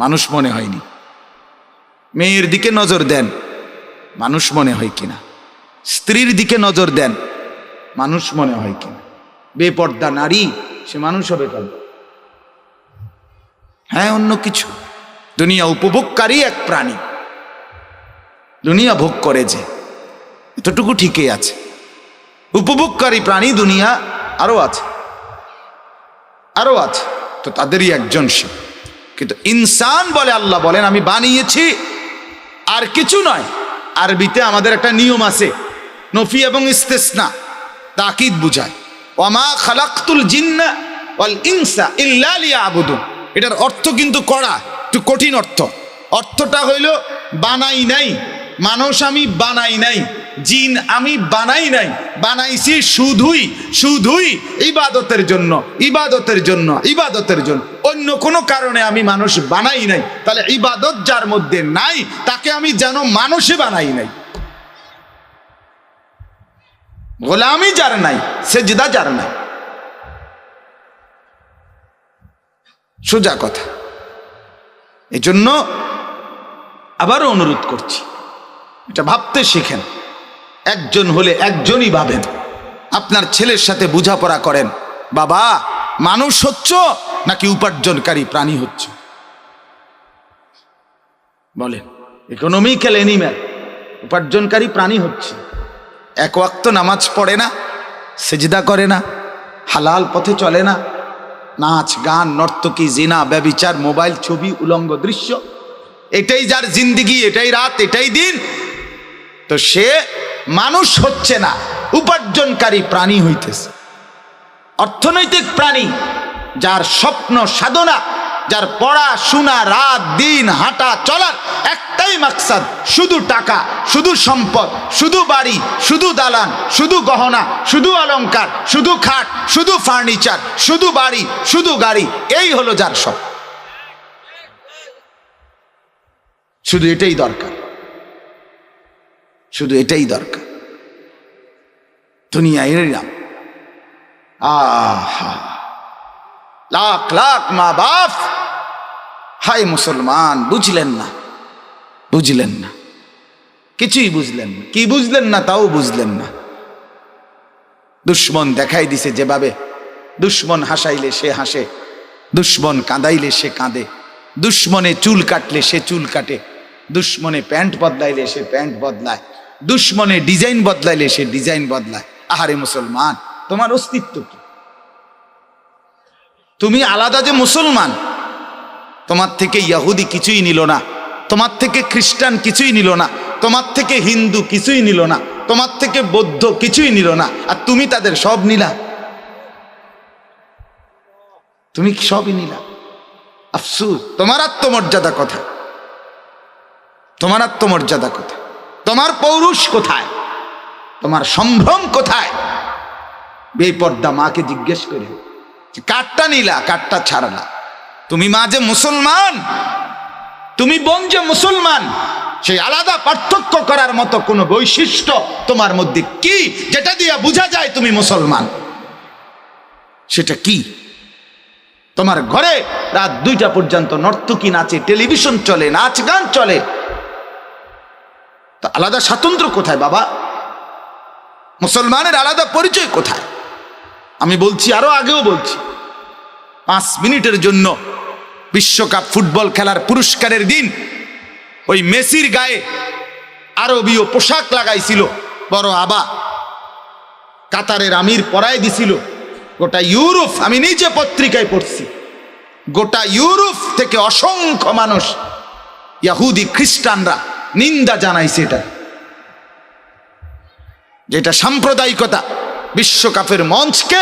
মানুষ মনে হয়নি। মেয়ের দিকে নজর দেন, মানুষ মনে হয় কিনা। স্ত্রীর দিকে নজর দেন, মানুষ মনে হয় কিনা। বেপর্দা নারী, সে মানুষ হবে কেন? হ্যাঁ, অন্য কিছু। দুনিয়া উপভোগকারী এক প্রাণী, দুনিয়া ভোগ করে যে, এতটুকু ঠিকই আছে। উপভোগকারী প্রাণী দুনিয়া আরো আছে, আরো আছে, তো তাদেরই একজন সে। কিন্তু ইনসান বলে আল্লাহ বলেন আমি বানিয়েছি, আর কিছু নয়। আরবিতে আমাদের একটা নিয়ম আছে, নফি এবং ইস্তেসনা, তাকিদ বুঝায়। ওয়ামা খালাকতুল জিন্না ওয়াল ইনসা ইল্লা লিয়াবুদুন। এটার অর্থ কিন্তু কড়া, একটু কঠিন অর্থ। অর্থটা হইল বানাই নাই, মানুষ আমি বানাই নাই, জিন আমি বানাই নাই, বানাইছি শুধুই শুধুই ইবাদতের জন্য, ইবাদতের জন্য, ইবাদতের জন্য। অন্য কোনো কারণে আমি মানুষ বানাই নাই। তাহলে ইবাদত যার মধ্যে নাই তাকে আমি যেন মানুষে বানাই নাই। গোলামি যার নাই, সেজদা যার নাই। সোজা কথা। এই জন্য আবারও অনুরোধ করছি, এটা ভাবতে শিখেন। একজন হলে একজনই ভাবেন। আপনার ছেলের সাথে বোঝাপড়া করেন, বাবা মানুষ হচ্ছ নাকি উপার্জনকারী প্রাণী হচ্ছ? বলেন, ইকোনমিক্যাল এনিম্যাল, উপার্জনকারী প্রাণী হচ্ছে। এক ওয়াক্ত নামাজ পড়ে না, সেজদা করে না, হালাল পথে চলে না, নাচ গান নর্তকী জিনা ব্যভিচার মোবাইল ছবি উলঙ্গ দৃশ্য, এটাই যার জিন্দিগি, এটাই রাত, এটাই দিন, তো সে মানুষ হচ্ছে না, উপার্জনকারী প্রাণী হইতেছে, অর্থনৈতিক প্রাণী। যার স্বপ্ন সাধনা, যার পড়াশোনা রাত দিন হাঁটা চলার একটাই মাকসাদ, শুধু টাকা, শুধু সম্পদ, শুধু বাড়ি, শুধু দালান, শুধু গহনা, শুধু অলংকার, শুধু খাট, শুধু ফার্নিচার, শুধু বাড়ি, শুধু গাড়ি, এই হলো যার সব। শুধু এটাই দরকার, শুধু এটাই দরকার। দুনিয়া এরকম। আহা, লাখ লাখ মা বাপ, হায় মুসলমান, বুঝলেন না, বুঝলেন না, কিছুই বুঝলেন না। কি বুঝলেন না তাও বুঝলেন না। দুশ্মন দেখাই দিছে যেভাবে, দুশ্মন হাসাইলে সে হাসে, দুশ্মন কাঁদাইলে সে কাঁদে, দুশ্মনে চুল কাটলে সে চুল কাটে, দুশ্মনে প্যান্ট বদলাইলে সে প্যান্ট বদলায়, দুশ্মনে ডিজাইন বদলাইলে সে ডিজাইন বদলায়। আহারে মুসলমান, তোমার অস্তিত্ব কি? তুমি আলাদা যে মুসলমান, তোমার থেকে ইহুদি কিছুই নিল না, তোমার থেকে খ্রিস্টান কিছুই নিল না, তোমার থেকে হিন্দু কিছুই নিল না, তোমার থেকে বৌদ্ধ কিছুই নিল না, আর তুমি তাদের সব নিলা। তুমি সবই নিলা। আফসোস, তোমার আত্মমর্যাদা কোথায়? তোমার আত্মমর্যাদা কোথায়? তোমার পৌরুষ কোথায়? তোমার সম্ভ্রম কোথায়? বেপর্দা মাকে জিজ্ঞেস করে, কাঠটা নিলা, কাঠটা ছাড়লা। তুমি মা যে মুসলমান, তুমি বোন যে মুসলমান, সেই আলাদা পার্থক্য করার মতো কোনো বৈশিষ্ট্য তোমার মধ্যে কি, যেটা দিয়ে বোঝা যায় তুমি মুসলমান? সেটা কি? তোমার ঘরে রাত 2টা পর্যন্ত নর্তকী নাচে, টেলিভিশন চলে, নাচ গান চলে, তা আলাদা স্বাতন্ত্র্য কোথায় বাবা? মুসলমানের আলাদা পরিচয় কোথায়? আমি বলছি, আরো আগেও বলছি, 5 মিনিটের জন্য বিশ্বকাপ ফুটবল খেলার পুরস্কারের দিন ওই মেসির গায়ে আরবীয় পোশাক লাগাইছিল, বড় আবা কাতারের আমির পরায় দিছিল। গোটা ইউরোপ, আমি নিজে পত্রিকায় পড়ছি, গোটা ইউরোপ থেকে অসংখ্য মানুষ, ইহুদি খ্রিস্টানরা নিন্দা জানাইছে এটা, যেটা সাম্প্রদায়িকতা। বিশ্বকাপের মঞ্চকে,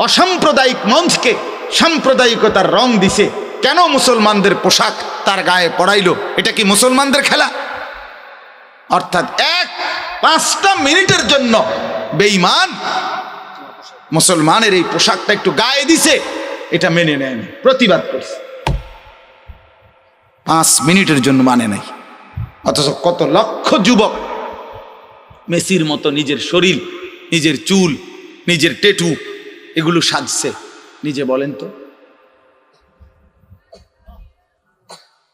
অসাম্প্রদায়িক মঞ্চকে সাম্প্রদায়িকতার রং দিছে। কেন মুসলমানদের পোশাক তার গায়ে পড়াইলো? এটা কি মুসলমানদের খেলা? অর্থাৎ 5টা মিনিটের জন্য বেঈমান মুসলমানের এই পোশাকটা একটু গায়ে দিছে, এটা মেনে নেয়, প্রতিবাদ করছে। 5 মিনিটের জন্য মানে নাই। অথচ কত লক্ষ যুবক মেসির মতো নিজের শরীর, নিজের চুল, নিজের টেটু এগুলো সাজছে। নিজে বলেন তো।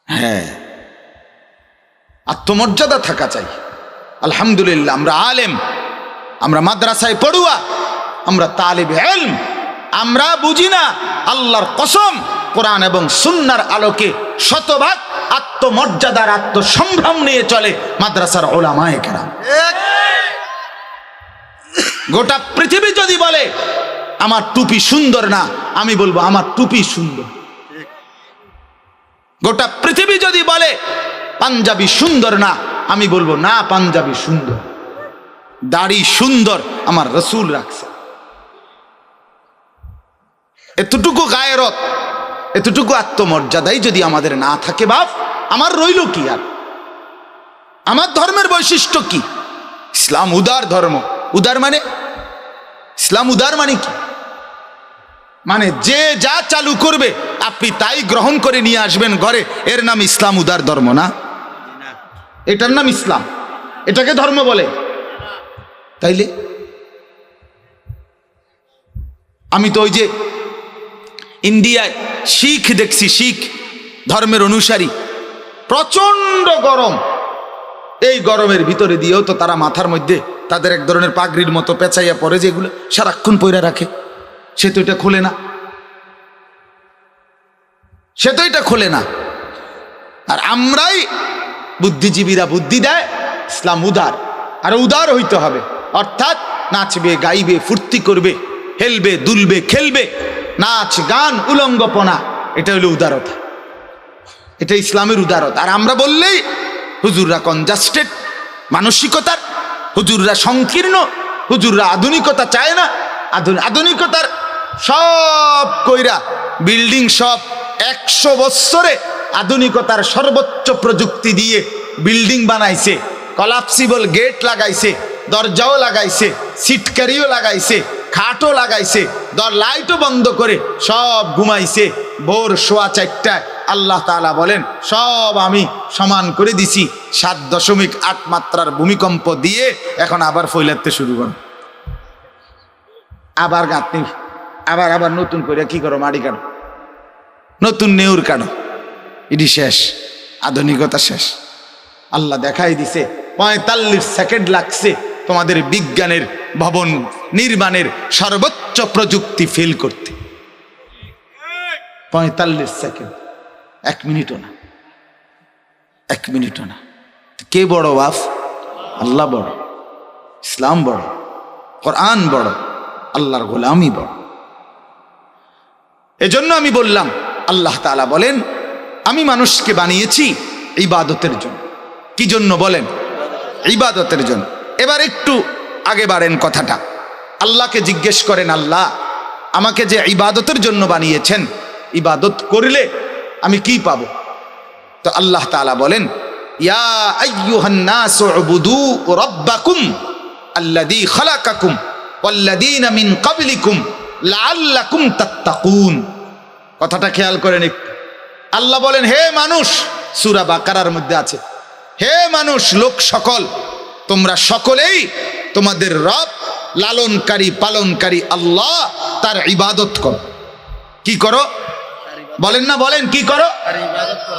হ্যাঁ, আত্মমর্যাদা থাকা চাই। আলহামদুলিল্লাহ, আমরা আলেম, আমরা মাদ্রাসায় পড়ুয়া, আমরা তালিবে ইলম, আমরা বুঝি না। আল্লাহর কসম, কোরআন এবং সুন্নাহর আলোকে শতভাগ আত্মমর্যাদার, আত্মসম্ভ্রম নিয়ে চলে মাদ্রাসার উলামায়ে কেরাম। গোটা পৃথিবী যদি বলে আমার টুপি সুন্দর না, আমি বলবো আমার টুপি সুন্দর। গোটা পৃথিবী যদি বলে পাঞ্জাবি সুন্দর না, আমি বলবো না, পাঞ্জাবি সুন্দর। দাড়ি সুন্দর, আমার রাসূল রাখছে। এতটুকু গায়রত, এতটুকু আত্মমর্যাদাই যদি আমাদের না থাকে, বাপ আমার রইল কি? আর আমার ধর্মের বৈশিষ্ট্য কি? ইসলাম উদার ধর্ম। উদার মানে, ইসলাম উদার মানে কি? মানে যে যা চালু করবে আপনি তাই গ্রহণ করে নিয়ে আসবেন ঘরে, এর নাম ইসলাম উদার ধর্ম না? এটার নাম ইসলাম, এটাকে ধর্ম বলে? তাইলে আমি তো ওই যে ইন্ডিয়ায় শিখ দেখছি, শিখ ধর্মের অনুসারী, প্রচন্ড গরম, এই গরমের ভিতরে দিয়েও তো তারা মাথার মধ্যে তাদের এক ধরনের পাগড়ির মতো পেঁচাইয়া পড়ে, যেগুলো সারাক্ষণ পইরা রাখে, সে তো এটা খোলে না, সে তো এটা খোলে না। আর আমরাই বুদ্ধিজীবীরা বুদ্ধি দেয় ইসলাম উদার, আর উদার হইতে হবে, অর্থাৎ নাচবে, গাইবে, ফুর্তি করবে, হেলবে, দুলবে, খেলবে, নাচ গান উলঙ্গপনা, এটা হলো উদারতা, এটা ইসলামের উদারতা। আর আমরা বললেই হুজুররা কনজাস্টেড মানসিকতার, হুজুররা সংকীর্ণ, হুজুররা আধুনিকতা চায় না, আধুনিকতার সব কইরা বিল্ডিং সব 100 বছরে আধুনিকতার সর্বোচ্চ প্রযুক্তি দিয়ে বিল্ডিং বানাইছে, কলাপসিবল গেট লাগাইছে, দরজাও লাগাইছে, সিটকারিও লাগাইছে, খাটও লাগাইছে, লাইটও বন্ধ করে সব ঘুমাইছে। ভোর 4:15টায় আল্লাহ তাআলা বলেন সব আমি সমান করে দিছি, 7.8 মাত্রার ভূমিকম্প দিয়ে এখন আবার ফইলাতে শুরু করো, আবার গাঁথনি, আবার নতুন করে কি করো, মাটি কাটো, নতুন নেউর কাটো, এটি শেষ, আধুনিকতা শেষ। আল্লাহ দেখাই দিছে 45 সেকেন্ড লাগছে তোমাদের বিজ্ঞানের ভবন নির্মাণের সর্বোচ্চ প্রযুক্তি ফেল করতে। 45 সেকেন্ড, 1 মিনিটও না, 1 মিনিটও না। কে বড় বাপ? আল্লাহ বড়, ইসলাম বড়, কোরআন বড়, আল্লাহর গোলামি বড়। এজন্য আমি বললাম, আল্লাহ তাআলা বলেন আমি মানুষকে বানিয়েছি ইবাদতের জন্য। কি জন্য বলেন? ইবাদতের জন্য। এবার একটু আগে বাড়েন কথাটা, আল্লাহকে জিজ্ঞেস করেন, আল্লাহ আমাকে যে ইবাদতের জন্য বানিয়েছেন, ইবাদত করলে আমি কি পাবো? তো আল্লাহ তাআলা বলেন ইয়া আইয়ুহান নাস উবুদু রাব্বাকুম আল্লাযী খালাকাকুম ওয়াল্লাযীনা মিন ক্বাবলিকুম লাআল্লাকুম তাত্তাকুন। কথাটা খেয়াল করেন একটু। আল্লাহ বলেন হে মানুষ, সূরা বাকারার মধ্যে আছে, হে মানুষ লোক সকল, তোমরা সকলেই তোমাদের রব লালনকারী পালনকারী আল্লাহ তার ইবাদত করো। কি করো? বলেন না, বলেন কি করো?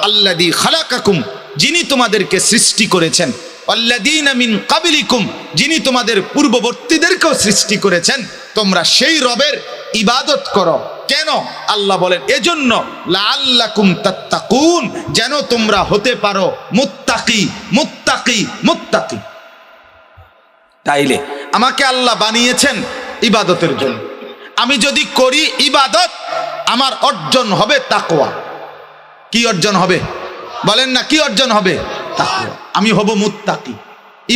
আল্লাযী খালাকাকুম, যিনি তোমাদেরকে সৃষ্টি করেছেন, আল্লাযীনা মিন ক্বাবলিকুম, যিনি তোমাদের পূর্ববর্তীদেরকেও সৃষ্টি করেছেন, তোমরা সেই রবের ইবাদত করো। কেন? আল্লাহ বলেন এজন্য লাআল্লাকুম তাত্তাকুন, যেন তোমরা হতে পারো মুত্তাকি, মুত্তাকি, মুত্তাকি। তাইলে আমাকে আল্লাহ বানিয়েছেন ইবাদতের জন্য। আমি যদি করি ইবাদত, আমার অর্জন হবে তাকওয়া। কি অর্জন হবে? বলেন না, কি অর্জন হবে? তাকওয়া। আমি হব মুত্তাকি।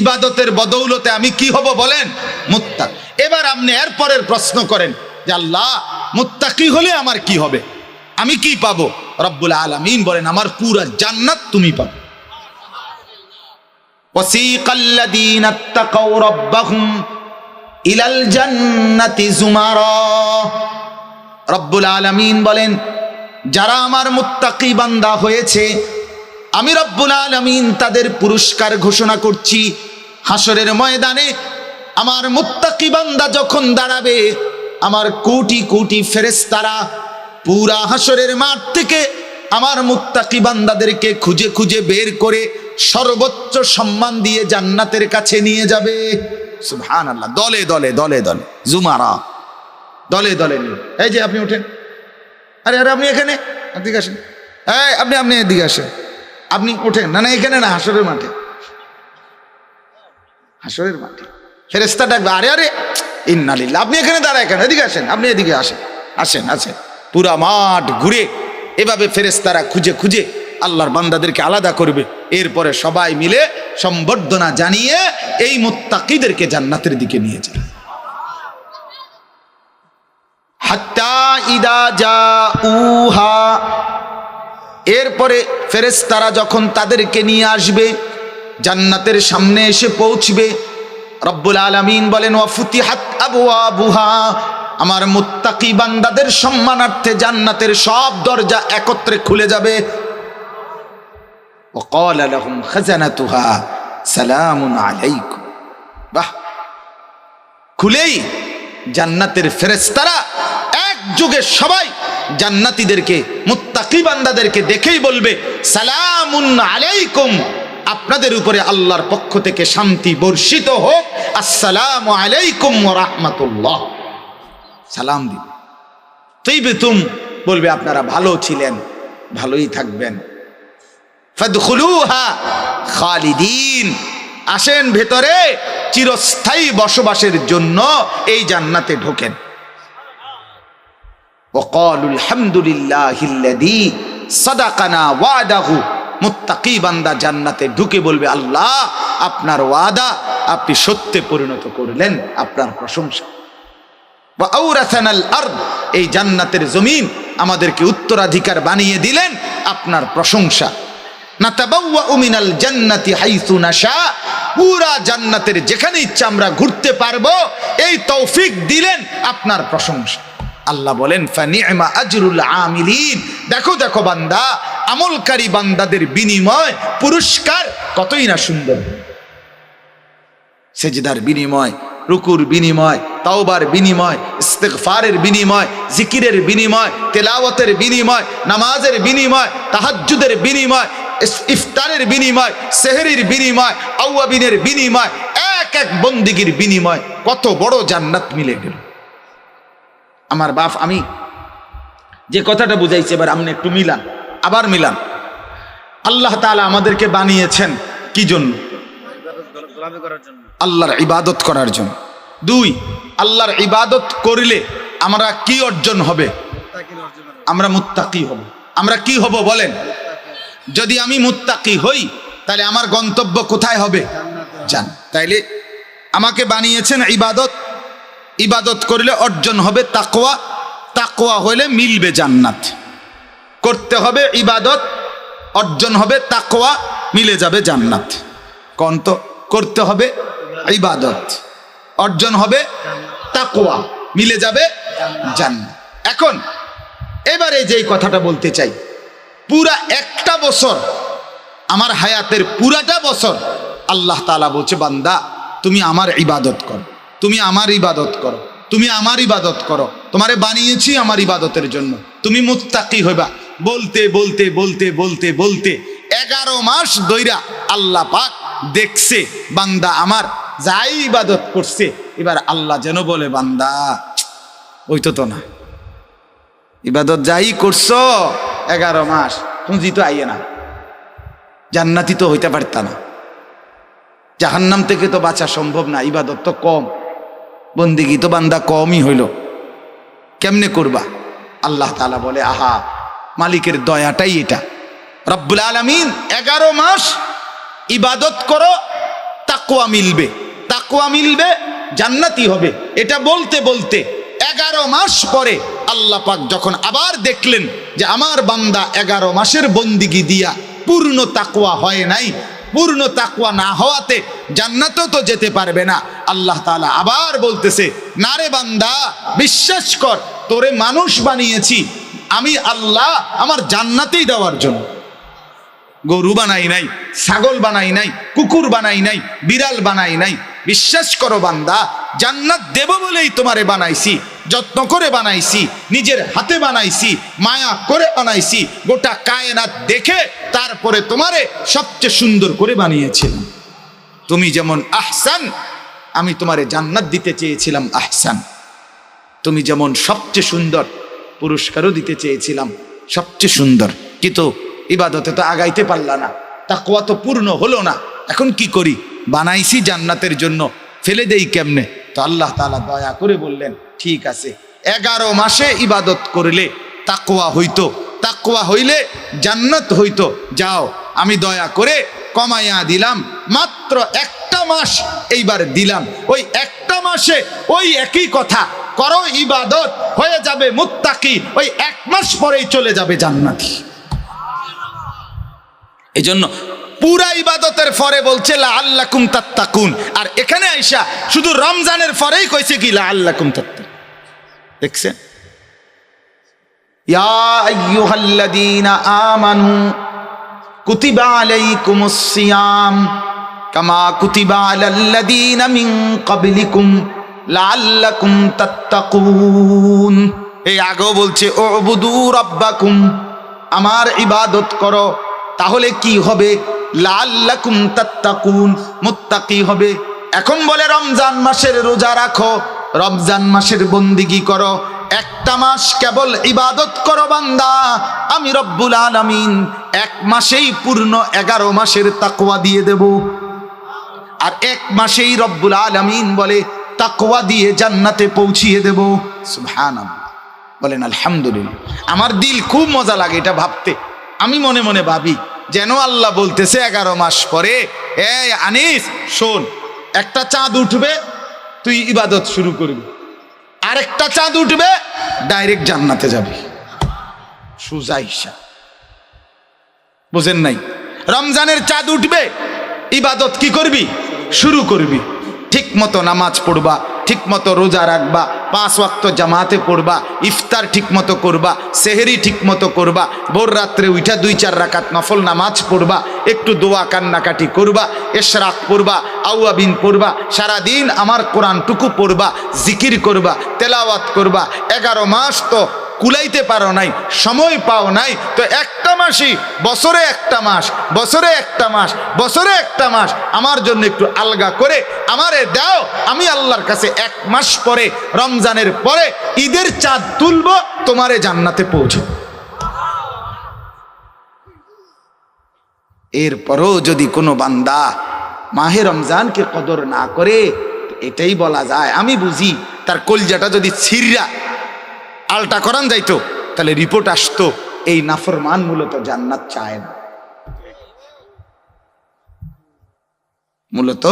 ইবাদতের বদৌলতে আমি কি হব বলেন? মুত্তাকি। এবার আপনি এরপরের প্রশ্ন করেন যে আল্লাহ মুত্তাকি হলে আমার কি হবে, আমি কি পাবো? রব্বুল আলামিন বলেন আমার পুরা জান্নাত তুমি পাবে। ওয়াসিকাল্লাযীনা ইত্তাকাউ রাব্বাহুম ইলাল জান্নাতি যুমারা। রব্বুল আলামিন বলেন যারা আমার মুত্তাকি বান্দা হয়েছে, আমি রব্বুল আলামিন তাদের পুরস্কার ঘোষণা করছি। হাসরের ময়দানে আমার মুত্তাকি বান্দা যখন দাঁড়াবে, আমার কোটি কোটি ফেরেশতারা পুরা হাসরের মাঠ থেকে আমার মুত্তাকি বান্দাদেরকে খুঁজে খুঁজে বের করে সর্বোচ্চ সম্মান দিয়ে জান্নাতের কাছে নিয়ে যাবে। সুবহানাল্লাহ। দলে দলে দলে দলে জুমারা, দলে দলে নিয়ে। এই যে আপনি ওঠেন, আরে আরে আপনি এখানে, এদিকে আসেন, এই আপনি এদিকে আসেন, আপনি ওঠেন। না না এখানে না, হাসরের মাঠে, হাসরের মাঠে ফেরেশতা ডাকবে, আরে আরে ইন্নালিল্লাহ, আপনি এখানে দাঁড়ায় কেন, এদিকে আসেন, আপনি এদিকে আসেন, আসেন আসেন। পুরা মাঠ ঘুরে এভাবে ফেরেশতারা খুঁজে খুঁজে আল্লাহর বান্দাদেরকে আলাদা করবে। এরপরে সবাই মিলে সম্বর্ধনা জানিয়ে এই মুত্তাকিদেরকে জান্নাতের দিকে নিয়ে যাবে। হাত্তা ইদা জাউহা, এরপরে ফেরেশতারা যখন তাদেরকে নিয়ে আসবে, জান্নাতের সামনে এসে পৌঁছবে, রব্বুল আলামিন বলেন ওয়া ফুতিহাত আবওয়াবুহা, আমার মুত্তাকি বান্দাদের সম্মানার্থে জান্নাতের সব দরজা একত্রে খুলে যাবে। ওয়া ক্বালা লাহুম খাজানাতুহা সালামুন আলাইকুম। বাহ, খুলেই জান্নাতের ফেরেশতারা যুগে সবাই জান্নাতীদেরকে, মুত্তাকি বান্দাদেরকে দেখেই বলবে সালামুন আলাইকুম, আপনাদের উপরে আল্লাহর পক্ষ থেকে শান্তি বর্ষিত হোক, আসসালামু আলাইকুম ওয়া রাহমাতুল্লাহ, সালাম দিন। তিবতুম বলবে আপনারা ভালো ছিলেন, ভালোই থাকবেন। ফাদখুলুহা খালিদিন, আসেন ভেতরে চিরস্থায়ী বসবাসের জন্য এই জান্নাতে ঢোকেন। ওয়াকালুল হামদুলিল্লাহিল্লাযী সাদাকানা ওয়াদাহু, মুত্তাকি বান্দা জান্নাতে ঢুকে বলবে আল্লাহ আপনার ওয়াদা আপনি সত্যে পরিণত করলেন, আপনার প্রশংসা। ওয়া আওরাসানাল আরদ, এই জান্নাতের জমিন আমাদেরকে উত্তরাধিকার বানিয়ে দিলেন, আপনার প্রশংসা। নাতাবাওয়াউ মিনাল জান্নাতি হাইসু নাশা, পুরা জান্নাতের যেখানে ইচ্ছা আমরা ঘুরতে পারবো এই তৌফিক দিলেন, আপনার প্রশংসা। আল্লাহ বলেন ফানি'মা আজরুল আমিলিন, দেখো দেখো বান্দা, আমলকারী বান্দাদের বিনিময় পুরস্কার কতই না সুন্দর। সেজদার বিনিময়, রুকুর বিনিময়, তাওবার বিনিময়, ইস্তিগফারের বিনিময়, জিকিরের বিনিময়, তেলাওয়াতের বিনিময়, নামাজের বিনিময়, তাহাজ্জুদের বিনিময়, ইফতারের বিনিময়, সেহরির বিনিময়, আওয়াবিনের বিনিময়, এক এক বন্দিগির বিনিময়, কত বড় জান্নাত মিলে গেল। আমার বাপ, আমি যে কথাটা বুঝাইছি এবার আপনি একটু মিলান, আবার মিলান। আল্লাহ তাআলা আমাদেরকে বানিয়েছেন কি জন্য? আল্লাহর ইবাদত করার জন্য। দুই, আল্লাহর ইবাদত করলে আমরা কি অর্জন হবে? আমরা মুত্তাকি হব। আমরা কি হব বলেন? যদি আমি মুত্তাকি হই তাহলে আমার গন্তব্য কোথায় হবে? জান্নাত। তাইলে আমাকে বানিয়েছেন ইবাদত, ইবাদত করলে অর্জন হবে তাকওয়া, তাকওয়া হলে মিলবে জান্নাত। করতে হবে ইবাদত, অর্জন হবে তাকওয়া, মিলে যাবে জান্নাত। কোন তো করতে হবে ইবাদত, অর্জন হবে তাকওয়া, মিলে যাবে জান্নাত। এখন এবারে যেই কথাটা বলতে চাই, পুরা একটা বছর, আমার হায়াতের পুরাটা বছর আল্লাহ তাআলা বলছে বান্দা তুমি আমার ইবাদত করো, তুমি আমার ইবাদত করো, তুমি আমার ইবাদত করো, তোমারে বানিয়েছি আমার ইবাদতের জন্য, তুমি মুত্তাকি হইবা। বলতে বলতে বলতে বলতে বলতে 11 মাস ধইরা আল্লাহ পাক দেখছে বান্দা আমার যাই ইবাদত করছে, এবার আল্লাহ যেন বলে বান্দা ওই তো না, ইবাদত যাই করছো 11 মাস পুঁজি তো আইয়ে না, জান্নাতি তো হইতে পারতা না, জাহান্নাম থেকে তো বাঁচা সম্ভব না, ইবাদত তো কম, বন্দিগি তো বান্দা কমই হইল, কেমনে করবা? আল্লাহ তাআলা বলে আহা, মালিকের দয়াটাই এটা। রব্বুল আলামিন 11 মাস ইবাদত করো, তাকওয়া মিলবে, তাকওয়া মিলবে, জান্নাতি হবে। এটা বলতে বলতে 11 মাস পরে আল্লাহ পাক যখন আবার দেখলেন যে আমার বান্দা 11 মাসের বন্দিগি দিয়া পূর্ণ তাকওয়া হয় নাই, পূর্ণ তাকওয়া না হওয়াতে জান্নাতেও তো যেতে পারবে না, আল্লাহ তাআলা আবার বলতেছে না রে বান্দা বিশ্বাস কর, তোরে মানুষ বানিয়েছি আমি আল্লাহ আমার জান্নাতেই দেওয়ার জন্য। গরু বানাই নাই, ছাগল বানাই নাই, কুকুর বানাই নাই, বিড়াল বানাই নাই। বিশ্বাস করো বান্দা, জান্নাত দেব বলেই তোমারে বানাইছি, যত্ন করে বানাইছি, নিজের হাতে বানাইছি, মায়া করে বানাইছি, গোটা কায়নাত দেখে তারপরে তোমারে সবচেয়ে সুন্দর করে বানিয়েছিলাম। তুমি যেমন আহসান, আমি তোমারে জান্নাত দিতে চেয়েছিলাম আহসান। তুমি যেমন সবচেয়ে সুন্দর, পুরস্কারও দিতে চেয়েছিলাম সবচেয়ে সুন্দর, কিন্তু ইবাদতে তো আগাইতে পারলা না, তাকওয়া তো পূর্ণ হলো না, এখন কি করি? বানাইছি জান্নাতের জন্য, ফেলে দেই কেমনে? তো আল্লাহ তাআলা দয়া করে বললেন ঠিক আছে, 11 মাসে ইবাদত করলে তাকওয়া হইতো, তাকওয়া হইলে জান্নাত হইতো, যাও আমি দয়া করে কমাইয়া দিলাম, মাত্র 1টা মাস এইবার দিলাম, ওই 1টা মাসে ওই একই কথা করো, ইবাদত হয়ে যাবে মুত্তাকি, ওই 1 মাস পরেই চলে যাবে জান্নাতি। এই জন্য পুরা ইবাদতের পরে বলছে লাআল্লাকুম তাত্তাকুন, আর এখানে আইসা শুধু রমজানের পরেই কইছে কি লাআল্লাকুম তাত্তাকুন। দেখছেন, ইয়া আইয়ুহাল্লাযীনা আমানু কুতিবা আলাইকুমুস সিয়াম কামা কুতিবা আলাল্লাযীনা মিন ক্বাবলিকুম লাআল্লাকুম তাত্তাকুন। এই আগেও বলছে উবুদু রাব্বাকুম, আমার ইবাদত করো, তাহলে কি হবে? লাআল্লাকুম তাত্তাকুন, মুত্তাকি হবে। এখন বলে রমজান মাসের রোজা রাখো, রমজান মাসের বন্দিগি করো, একটা মাস কেবল ইবাদত করো বান্দা, আমি রব্বুল আলামিন এক মাসেই পূর্ণ 11 মাসের তাকওয়া দিয়ে দেব। আর এক মাসেই রব্বুল আলামিন বলে তাকওয়া দিয়ে জান্নাতে পৌঁছিয়ে দেব। সুবহানাল্লাহ, বলেন আলহামদুলিল্লাহ। আমার দিল খুব মজা লাগে এটা ভাবতে। আমি মনে মনে ভাবি যেন আল্লাহ বলতেছে 11 মাস পরে, এই আনিস শোন, একটা চাঁদ উঠবে, তুই ইবাদত শুরু করবি, আরেকটা চাঁদ উঠবে, ডাইরেক্ট জান্নাতে যাবি। সোজা হিসাব, বুঝেন নাই? রমজানের চাঁদ উঠবে, ইবাদত কি করবি? শুরু করবি। ঠিক মতো নামাজ পড়বা, ঠিক মতো রোজা রাখবা, 5 ওয়াক্ত জামাতে পড়বা, ইফতার ঠিক মতো করবা, সেহরি ঠিক মতো করবা, ভোর রাত্রে উঠা 2-4 রাকাত নফল নামাজ পড়বা, একটু দোয়া কান্নাকাটি করবা, ইশরাক পড়বা, আউয়াবিন পড়বা, সারাদিন আমার কোরআনটুকু পড়বা, জিকির করবা, তেলাওয়াত করবা। 11 মাস তো কুলাইতে পারো নাই, সময় পাও নাই, তো একটা মাসই, বছরে একটা মাস, বছরে একটা মাস, বছরে একটা মাস আমার জন্য একটু আলগা করে আমারে দাও। আমি আল্লাহর কাছে 1 মাস পরে, রমজানের পরে ঈদের চাঁদ তুলবো, তোমারে জান্নাতে পৌঁছো। এরপরও যদি কোনো বান্দা মাহে রমজানকে কদর না করে, এটাই বলা যায়, আমি বুঝি তার কলজাটা যদি ছিঁড়া আলটা করান যাইতো, তাহলে রিপোর্ট আসতো এই নাফরমান মূলত জান্নাত চায় না, মূলত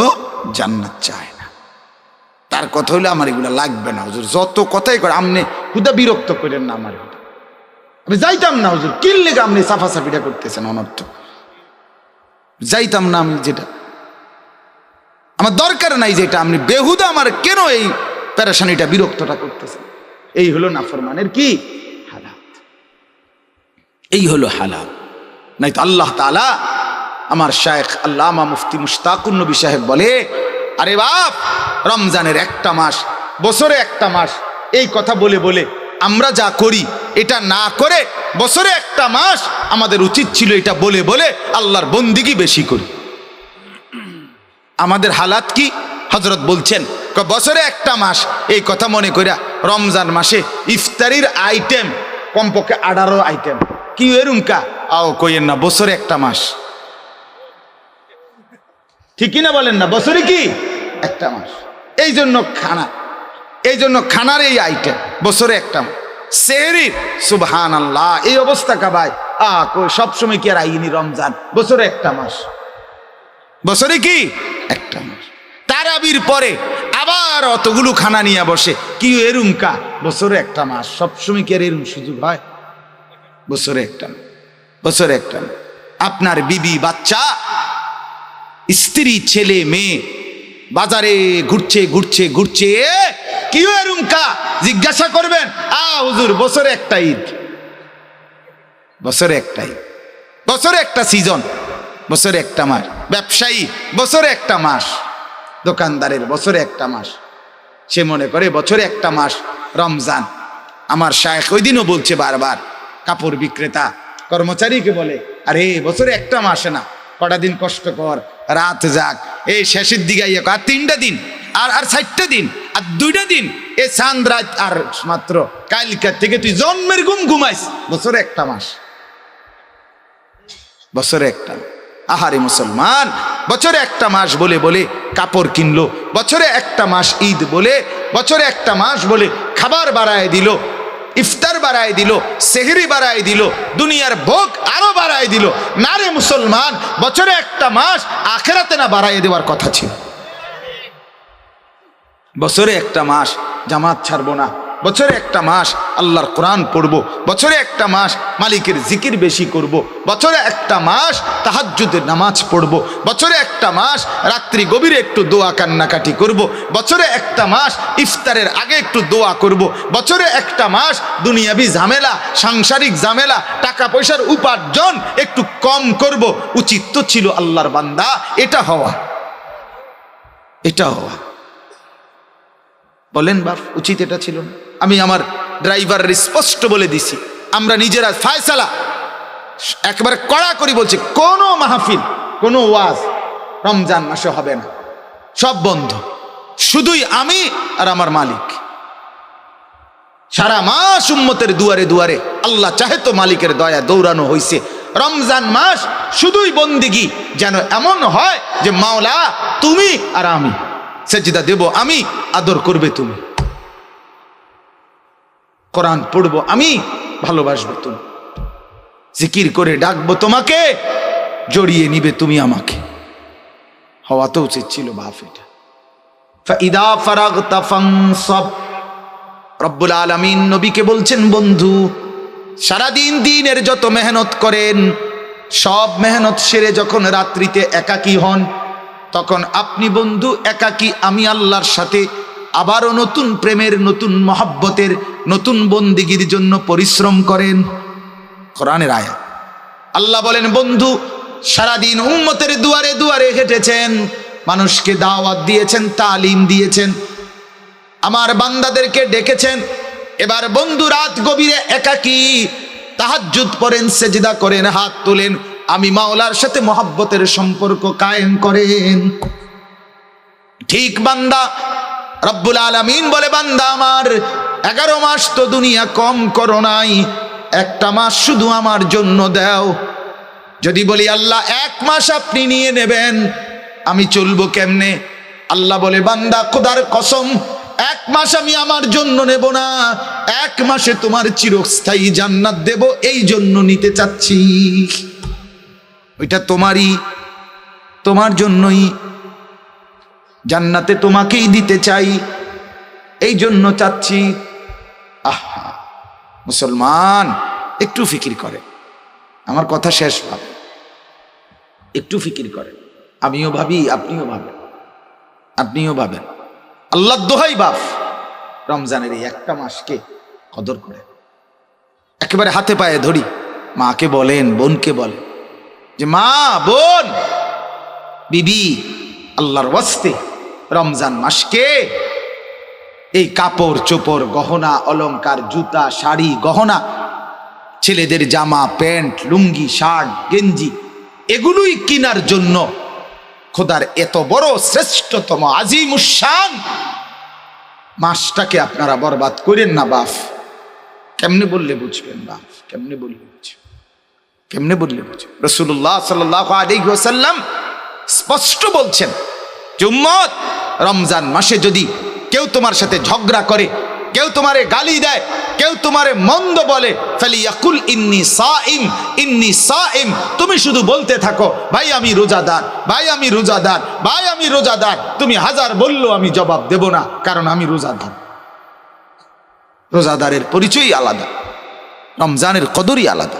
জান্নাত চায় না। তার কথা হইলে আমার এগুলো লাগবে না হুজুর, যত কথাই করে আমনে হুদা বিরক্ত করেন না আমার, আমি যাইতাম না হুজুর, কি লেগে আপনি সাফাসাফিটা করতেছেন অনর্থ, যাইতাম না আমি, যেটা আমার দরকার নাই, যেটা আপনি বেহুদা আমার কেন এই পেরেশানিটা বিরক্তটা করতেছেন। এই হলো নাফরমানের কি হালাত, এই হলো হালাত। নাই তো আল্লাহ তাআলা, আমার শায়েখ আল্লামা মুফতি মুশতাকুর নবী সাহেব বলে, আরে বাপ, রমজানের একটা মাস, বছরে একটা মাস, এই কথা বলে বলে আমরা যা করি এটা না করে বছরে একটা মাস আমাদের উচিত ছিল এটা বলে বলে আল্লাহর বন্দিগি বেশি করি। আমাদের হালাত কি? হযরত বলছেন বছরে একটা মাস, এই কথা মনে কইরা রমজান মাসে ইফতারির আইটেম কমপক্ষে 18 আইটেম, কি এরুমকা আও কইেন না, বছরে একটা মাস, ঠিক কিনা বলেন না? বছরে কি একটা মাস, এই জন্য খানা, এই জন্য খানার এই আইটেম বছরে একটা মাস। সেহরি, সুবহানাল্লাহ, এই অবস্থা কা ভাই, কই সবসময় কি আর আইনি রমজান, বছরে একটা মাস, বছরে কি একটা মাস। তারাবির পরে আবার অতগুলো খানা নিয়ে বসে, কি এরুমকা, বছরে একটা মাস, সবসময় কি আর এরুম সুযোগ হয়? বছরে একটা, বছরে একটা। আপনার বিবি বাচ্চা স্ত্রী ছেলে মেয়ে বাজারে ঘুরছে ঘুরছে ঘুরছে, কি এরুমকা জিজ্ঞাসা করবেন, হুজুর বছরে একটা ঈদ, বছরে একটা ঈদ, বছরে একটা সিজন, বছরে একটা মাস, ব্যবসায়ী বছরে একটা মাস, দোকানদারের বছরে একটা মাস, সে মনে করে বছরে একটা মাস রমজান। আমার শায়েখ ওই দিনও বলছে বারবার, কাপড় বিক্রেতা কর্মচারীকে বলে, আরে বছরে একটা মাস না, কটা দিন কষ্ট কর, রাত যাক, এই শেষের দিকে আর 3টা দিন, আর 4টা দিন, আর 2টা দিন, এ চাঁদ রাত, আর মাত্র কালকার থেকে তুই জন্মের ঘুম ঘুমাইস, বছরে একটা মাস, বছরে একটা। আহারে মুসলমান, বছরে একটা মাস বলে বলে কাপড় কিনলো, বছরে একটা মাস ঈদ বলে, বছরে একটা মাস বলে খাবার বাড়ায় দিল, ইফতার বাড়ায় দিল, সেহরি বাড়ায় দিল, দুনিয়ার ভোগ আরো বাড়ায় দিল। না রে মুসলমান, বছরে একটা মাস আখেরাতে না বাড়ায় দেওয়ার কথা ছিল। বছরে একটা মাস জামাত ছাড়বো না, বছরে একটা মাস আল্লাহর কোরআন পড়বো, বছরে একটা মাস মালিকের জিকির বেশি করব, বছরে একটা মাস তাহাজ্জুদের নামাজ পড়বো, বছরে একটা মাস রাত্রি গভীরে একটু দোয়া কান্নাকাটি করব, বছরে একটা মাস ইফতারের আগে একটু দোয়া করব, বছরে একটা মাস দুনিয়াবি ঝামেলা, সাংসারিক ঝামেলা, টাকা পয়সার উপার্জন একটু কম করব। উচিত তো ছিল আল্লাহর বান্দা এটা হওয়া, এটা হওয়া, বলেন বাপ, উচিত এটা ছিল না? আমি আমার ড্রাইভার স্পষ্ট বলে দিছি, আমরা নিজেরা ফায়সালা একেবারে কড়াকড়ি বলছি, কোনো মাহফিল, কোনো ওয়াজ রমজান মাসে হবে না, সব বন্ধ, শুধুই আমি আর আমার মালিক। সারা মাস উম্মতের দুয়ারে দুয়ারে আল্লাহ চাহে তো মালিকের দয়া দৌড়ানো হইছে। রমজান মাস শুধুই বন্দিগি, যেন এমন হয় যে মাওলা তুমি আর আমি, সেজদা দেব আমি, আদর করবে তুমি, কোরআন পড়বো আমি, ভালোবাসবে তুমি, জিকির করে ডাকবো তোমাকে, জড়িয়ে নিবে তুমি আমাকে। হওয়া তো উচিত ছিল বাপ এটা। ফাইদা ফারাগতা ফানসাব, রব্বুল আলামিন নবীকে বলছেন, বন্ধু সারাদিন দিনের যত মেহনত করেন, সব মেহনত সেরে যখন রাত্রিতে একাকী হন, তখন আপনি বন্ধু একাকী, আমি আল্লাহর সাথে আবারও নতুন প্রেমের, নতুন মহব্বতের, নতুন বন্দিগির জন্য পরিশ্রম করেন। কোরআনের আয়াত। আল্লাহ বলেন, বন্ধু সারাদিন উম্মতের দুয়ারে দুয়ারে হেঁটেছেন, মানুষকে দাওয়াত দিয়েছেন, তালিম দিয়েছেন, আমার বান্দাদেরকে ডেকেছেন। এবার বন্ধু রাত গভীরে একাকী তাহাজ্জুদ পড়েন, সেজদা করেন, হাত তোলেন, আমি মাওলার সাথে মহব্বতের সম্পর্ক কায়েম করেন। ঠিক বান্দা, রব্বুল আলামিন বলে, বান্দা আমার 11 মাস তো দুনিয়া কম করো নাই, একটা মাস শুধু আমার জন্য দাও। যদি বলি আল্লাহ 1 মাস আপনি নিয়ে নেবেন, আমি চলবো কেমনে? আল্লাহ বলে, বান্দা খোদার কসম, 1 মাস আমি আমার জন্য নেব না, 1 মাসে তোমার চিরস্থায়ী জান্নাত দেব, এই জন্য নিতে চাচ্ছি। ওইটা তোমারই, তোমার জন্যই, জান্নাতে তোমাকেই দিতে চাই, এই জন্য চাচ্ছি। আহা মুসলমান, একটু ফিকির করে, আমার কথা শেষ ভাবে, একটু ফিকির করে। আমিও ভাবি, আপনিও ভাবেন, আপনিও ভাবেন। আল্লাহ দোহাই বাপ, রমজানের এই একটা মাসকে কদর করে একেবারে হাতে পায়ে ধরি। মাকে বলেন, বোনকে বলেন যে মা, বোন, বিবি, আল্লাহর ওয়াস্তে রমজান মাসকে এই কাপড় চোপড়, গহনা অলংকার, জুতা, শাড়ি, গহনা, ছেলেদের জামা, প্যান্ট, লুঙ্গি, শার্ট, গেঞ্জি, এগুলোই কেনার জন্য খোদার এত বড় শ্রেষ্ঠতম আজিমুশান মাসটাকে আপনারা বরবাদ করেন না বাপ। কেমনে বললে বুঝবেন বাপ? কেমনে বললে বুঝবেন? কেমনে বললে বুঝবেন? রাসূলুল্লাহ সাল্লাল্লাহু আলাইহি ওয়াসাল্লাম স্পষ্ট বলছেন যে উম্মত, রমজান মাসে যদি কেউ তোমার সাথে ঝগড়া করে, কেউ তোমারে গালি দেয়, কেউ তোমারে মন্দ বলে, ফালিয়াকুল ইন্নী সাইম, ইন্নী সাইম, তুমি শুধু বলতে থাকো, ভাই আমি রোজাদার, ভাই আমি রোজাদার, ভাই আমি রোজাদার। তুমি 1000 বললেও আমি জবাব দেব না, কারণ আমি রোজাদার। রোজাদারের পরিচয়ই আলাদা, রমজানের কদরই আলাদা,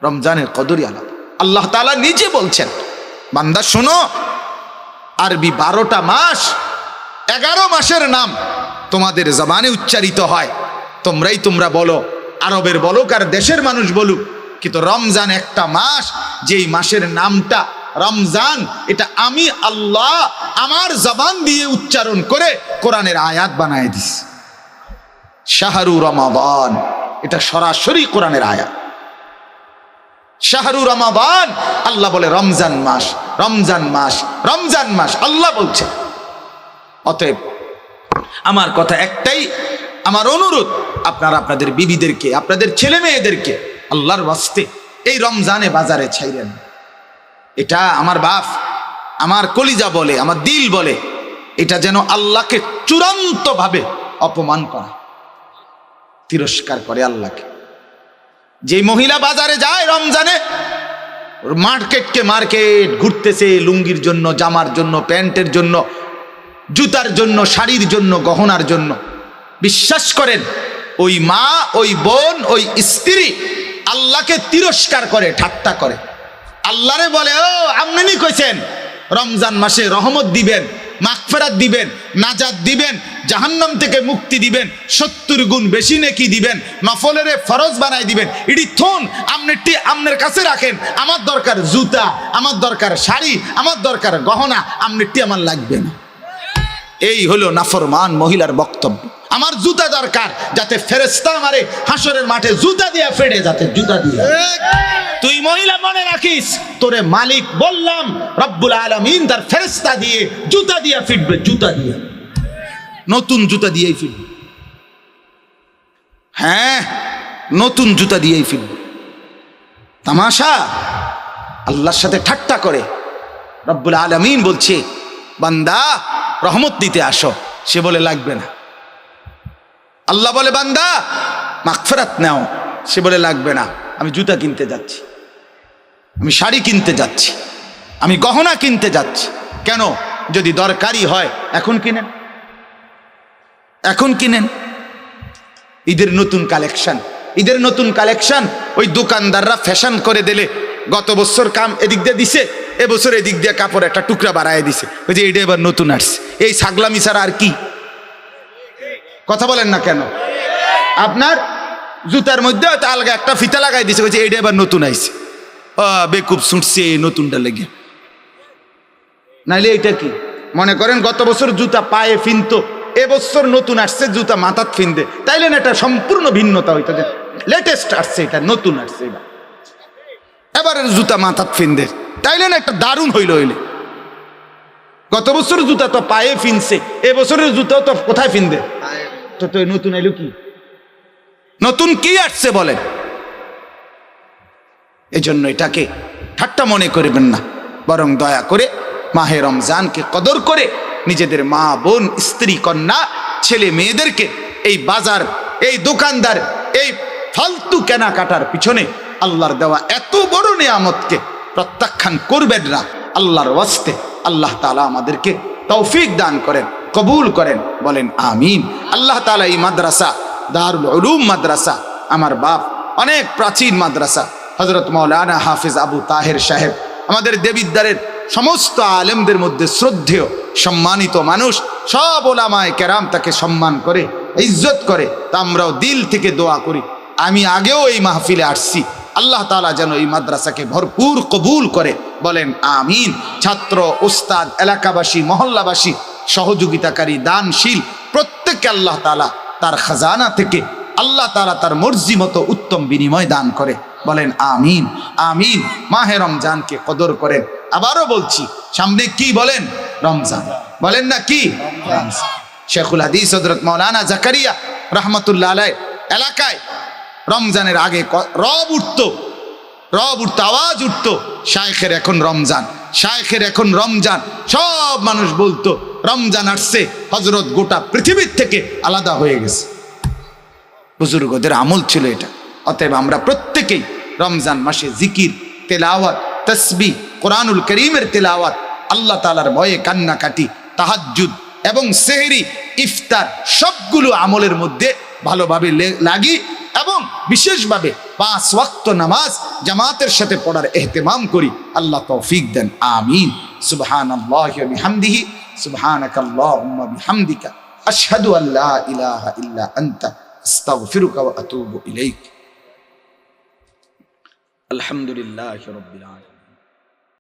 রমজানের কদরই আলাদা। আল্লাহ তাআলা নিজে বলছেন, বান্দা শোনো, আরবি 12টা মাস, 11 মাসের নাম তোমাদের জবানে উচ্চারিত হয়, তোমরা বলো, আরবের বলুক আর দেশের মানুষ বলুক, কিন্তু রমজান একটা মাস, যেই মাসের নামটা রমজান, এটা আমি আল্লাহ আমার জবান দিয়ে উচ্চারণ করে কোরআনের আয়াত বানায় দিস। শাহরু রমাদান, এটা সরাসরি কোরআনের আয়াত। শাহরু রমাদান, আল্লাহ বলে রমজান মাস, রমজান মাস, রমজান মাস, আল্লাহ বলছে। অতএব আমার কথা একটাই, আমার অনুরোধ, আপনারা আপনাদের বিবিদেরকে, আপনাদের ছেলে মেয়েদেরকে আল্লাহর ওয়াস্তে এই রমজানে বাজারে ছাইরেন। এটা আমার বাপ, আমার কলিজা বলে, আমার দিল বলে, এটা যেন আল্লাহকে চূড়ান্ত ভাবে অপমান করে, তিরস্কার করে আল্লাহকে। যে মহিলা বাজারে যায় রমজানে, মার্কেটকে মার্কেট ঘুরতেছে, লুঙ্গির জন্য, জামার জন্য, প্যান্টের জন্য, জুতার জন্য, শাড়ির জন্য, গহনার জন্য, বিশ্বাস করেন ওই মা, ওই বোন, ওই স্ত্রী আল্লাহকে তিরস্কার করে, ঠাট্টা করে। আল্লাহরে বলে, ও আপনি কইছেন রমজান মাসে রহমত দিবেন, মাগফিরাত দিবেন, নাজাত দিবেন, জাহান্নাম থেকে মুক্তি দিবেন, 70 গুণ বেশি নেকি দিবেন, নফলের ফরজ বানাই দিবেন। এটি থুন আপনি আপনার কাছে রাখেন, আমার দরকার জুতা, আমার দরকার শাড়ি, আমার দরকার গহনা, আপনি আমার লাগবে না। এই হলো নাফরমান মহিলার বক্তব্য। আমার জুতা দরকার, যাতে ফেরেশতা আমারে হাসরের মাঠে জুতা দিয়া ফেড়ে, যাতে জুতা দিয়া। তুই মহিলা মনে রাখিস, তোরে মালিক বললাম রব্বুল আলামিন তার ফেরেশতা দিয়ে জুতা দিয়া ফিটবে, জুতা দিয়া, নতুন জুতা দিয়েই ফিটবে। হ্যাঁ, নতুন জুতা দিয়েই ফিরবে। তামাশা, আল্লাহর সাথে ঠাট্টা করে রব্বুল আলামিন বলছে বান্দা রহমত দিতে আসো, সে বলে লাগবে না। আল্লাহ বলে বান্দা মাগফিরাত নাও, সে বলে লাগবে না, আমি জুতা কিনতে যাচ্ছি, আমি শাড়ি কিনতে যাচ্ছি, আমি গহনা কিনতে যাচ্ছি। কেন? যদি দরকারি হয় এখন কিনেন, এখন কিনেন। ঈদের নতুন কালেকশন, ঈদের নতুন কালেকশন ওই দোকানদাররা ফ্যাশন করে দিলে, গত বছর কাম এদিক দিয়ে দিছে, এবছর এদিক দিয়ে কাপড় একটা টুকরা বাড়ায় দিছে, ওই যে এটা এবার নতুন আসছে। এই ছাগলামি ছাড়া আর কি? কথা বলেন না কেন? আপনার জুতার মধ্যে হয়তো আলগা একটা ফিতা লাগাই দিছে, ওই যে এটা এবার নতুন আইছে, বেকুব ছুটছে নতুনটা লেগে। নাইলে এটা কি মনে করেন গত বছর জুতা পায়ে ফিনতো, এবছর নতুন আসছে জুতা মাথাত ফিনদে, তাইলে না এটা সম্পূর্ণ ভিন্নতা হইতো, যে লেটেস্ট আসছে, এটা নতুন আসছে, এবারের জুতা মাথাত ফিনদে, তাইলে না একটা দারুণ হইল। হইলে গত বছর জুতা তো পায়ে ফিনছে, এবছরের জুতা তো কোথায় ফিনদে? তো তো নতুন এলো কি? নতুন কি আসছে বলেন? এজন্য এটাকে ঠাট্টা মনে করবেন না, বরং দয়া করে মাহে রমজানকে কদর করে নিজেদের মা বোন স্ত্রী কন্যা ছেলে মেয়েদেরকে এই বাজার, এই দোকানদার, এই ফালতু কেনাকাটার পিছনে আল্লাহর দেওয়া এত বড় নিয়ামতকে প্রত্যাখ্যান করবেন না। আল্লাহর ওয়াস্তে আল্লাহ তাআলা আমাদেরকে তৌফিক দান করেন, কবুল করেন, বলেন আমিন। আল্লাহ তাআলা এই মাদ্রাসা দারুল উলুম মাদ্রাসা, আমার বাপ অনেক প্রাচীন মাদ্রাসা, হযরত মাওলানা হাফিজ আবু তাহের সাহেব, আমাদের দেবিদ্বারের সমস্ত আলেমদের মধ্যে শ্রদ্ধেয় সম্মানিত মানুষ, সব ওলামায়ে কেরাম তাকে সম্মান করে, ইজ্জত করে। তা আমরাও দিল থেকে দোয়া করি, আমি আগেও এই মাহফিলে আসছি, আল্লাহ তাআলা যেন এই মাদ্রাসাকে ভরপুর কবুল করে, বলেন আমিন। ছাত্র, উস্তাদ, এলাকাবাসী, মহল্লাবাসী, সহযোগিতাকারী, দানশীল প্রত্যেককে আল্লাহ তাআলা তার খাজানা থেকে আল্লাহ তাআলা তার মর্জি মতো উত্তম বিনিময় দান করে, বলেন আমিন আমিন। মাহে রমজানকে কদর করেন। আবারও বলছি, সামনে কি বলেন? রমজান, বলেন না কি? শেখুল হাদিস হযরত মাওলানা জাকারিয়া রাহমাতুল্লাহ আলাইহি এলাকায় রমজানের আগে রব উঠতো, আওয়াজ উঠতো, শায়েখের এখন রমজান, শায়েখের এখন রমজান। সব মানুষ বলতো রমজান আসছে, হযরত গোটা পৃথিবীর থেকে আলাদা হয়ে গেছে। বুজুর্গদের আমল ছিল এটা। অতএব আমরা প্রত্যেকেই রমজান মাসে জিকির, তেলাওয়াত, তাসবিহ, কোরআনুল কারীমের তেলাওয়াত, আল্লাহ তাআলার ভয়ে কান্নাকাটি, তাহাজ্জুদ এবং সেহরি, ইফতার সবগুলো আমলের মধ্যে ভালোভাবে লাগি এবং বিশেষভাবে 5 ওয়াক্ত নামাজ জামাতের সাথে পড়ার ইহতিমাম করি। আল্লাহ তৌফিক দেন, আমিন। সুবহানাল্লাহি ওয়া বিহামদিহি, সুবহানাকাল্লাহুম্মা বিহামদিকা, আশহাদু আল্লা ইলাহা ইল্লা আনতা, আস্তাগফিরুকা ওয়া আতুবু ইলাইক। আলহামদুলিল্লাহি রাব্বিল আলামিন।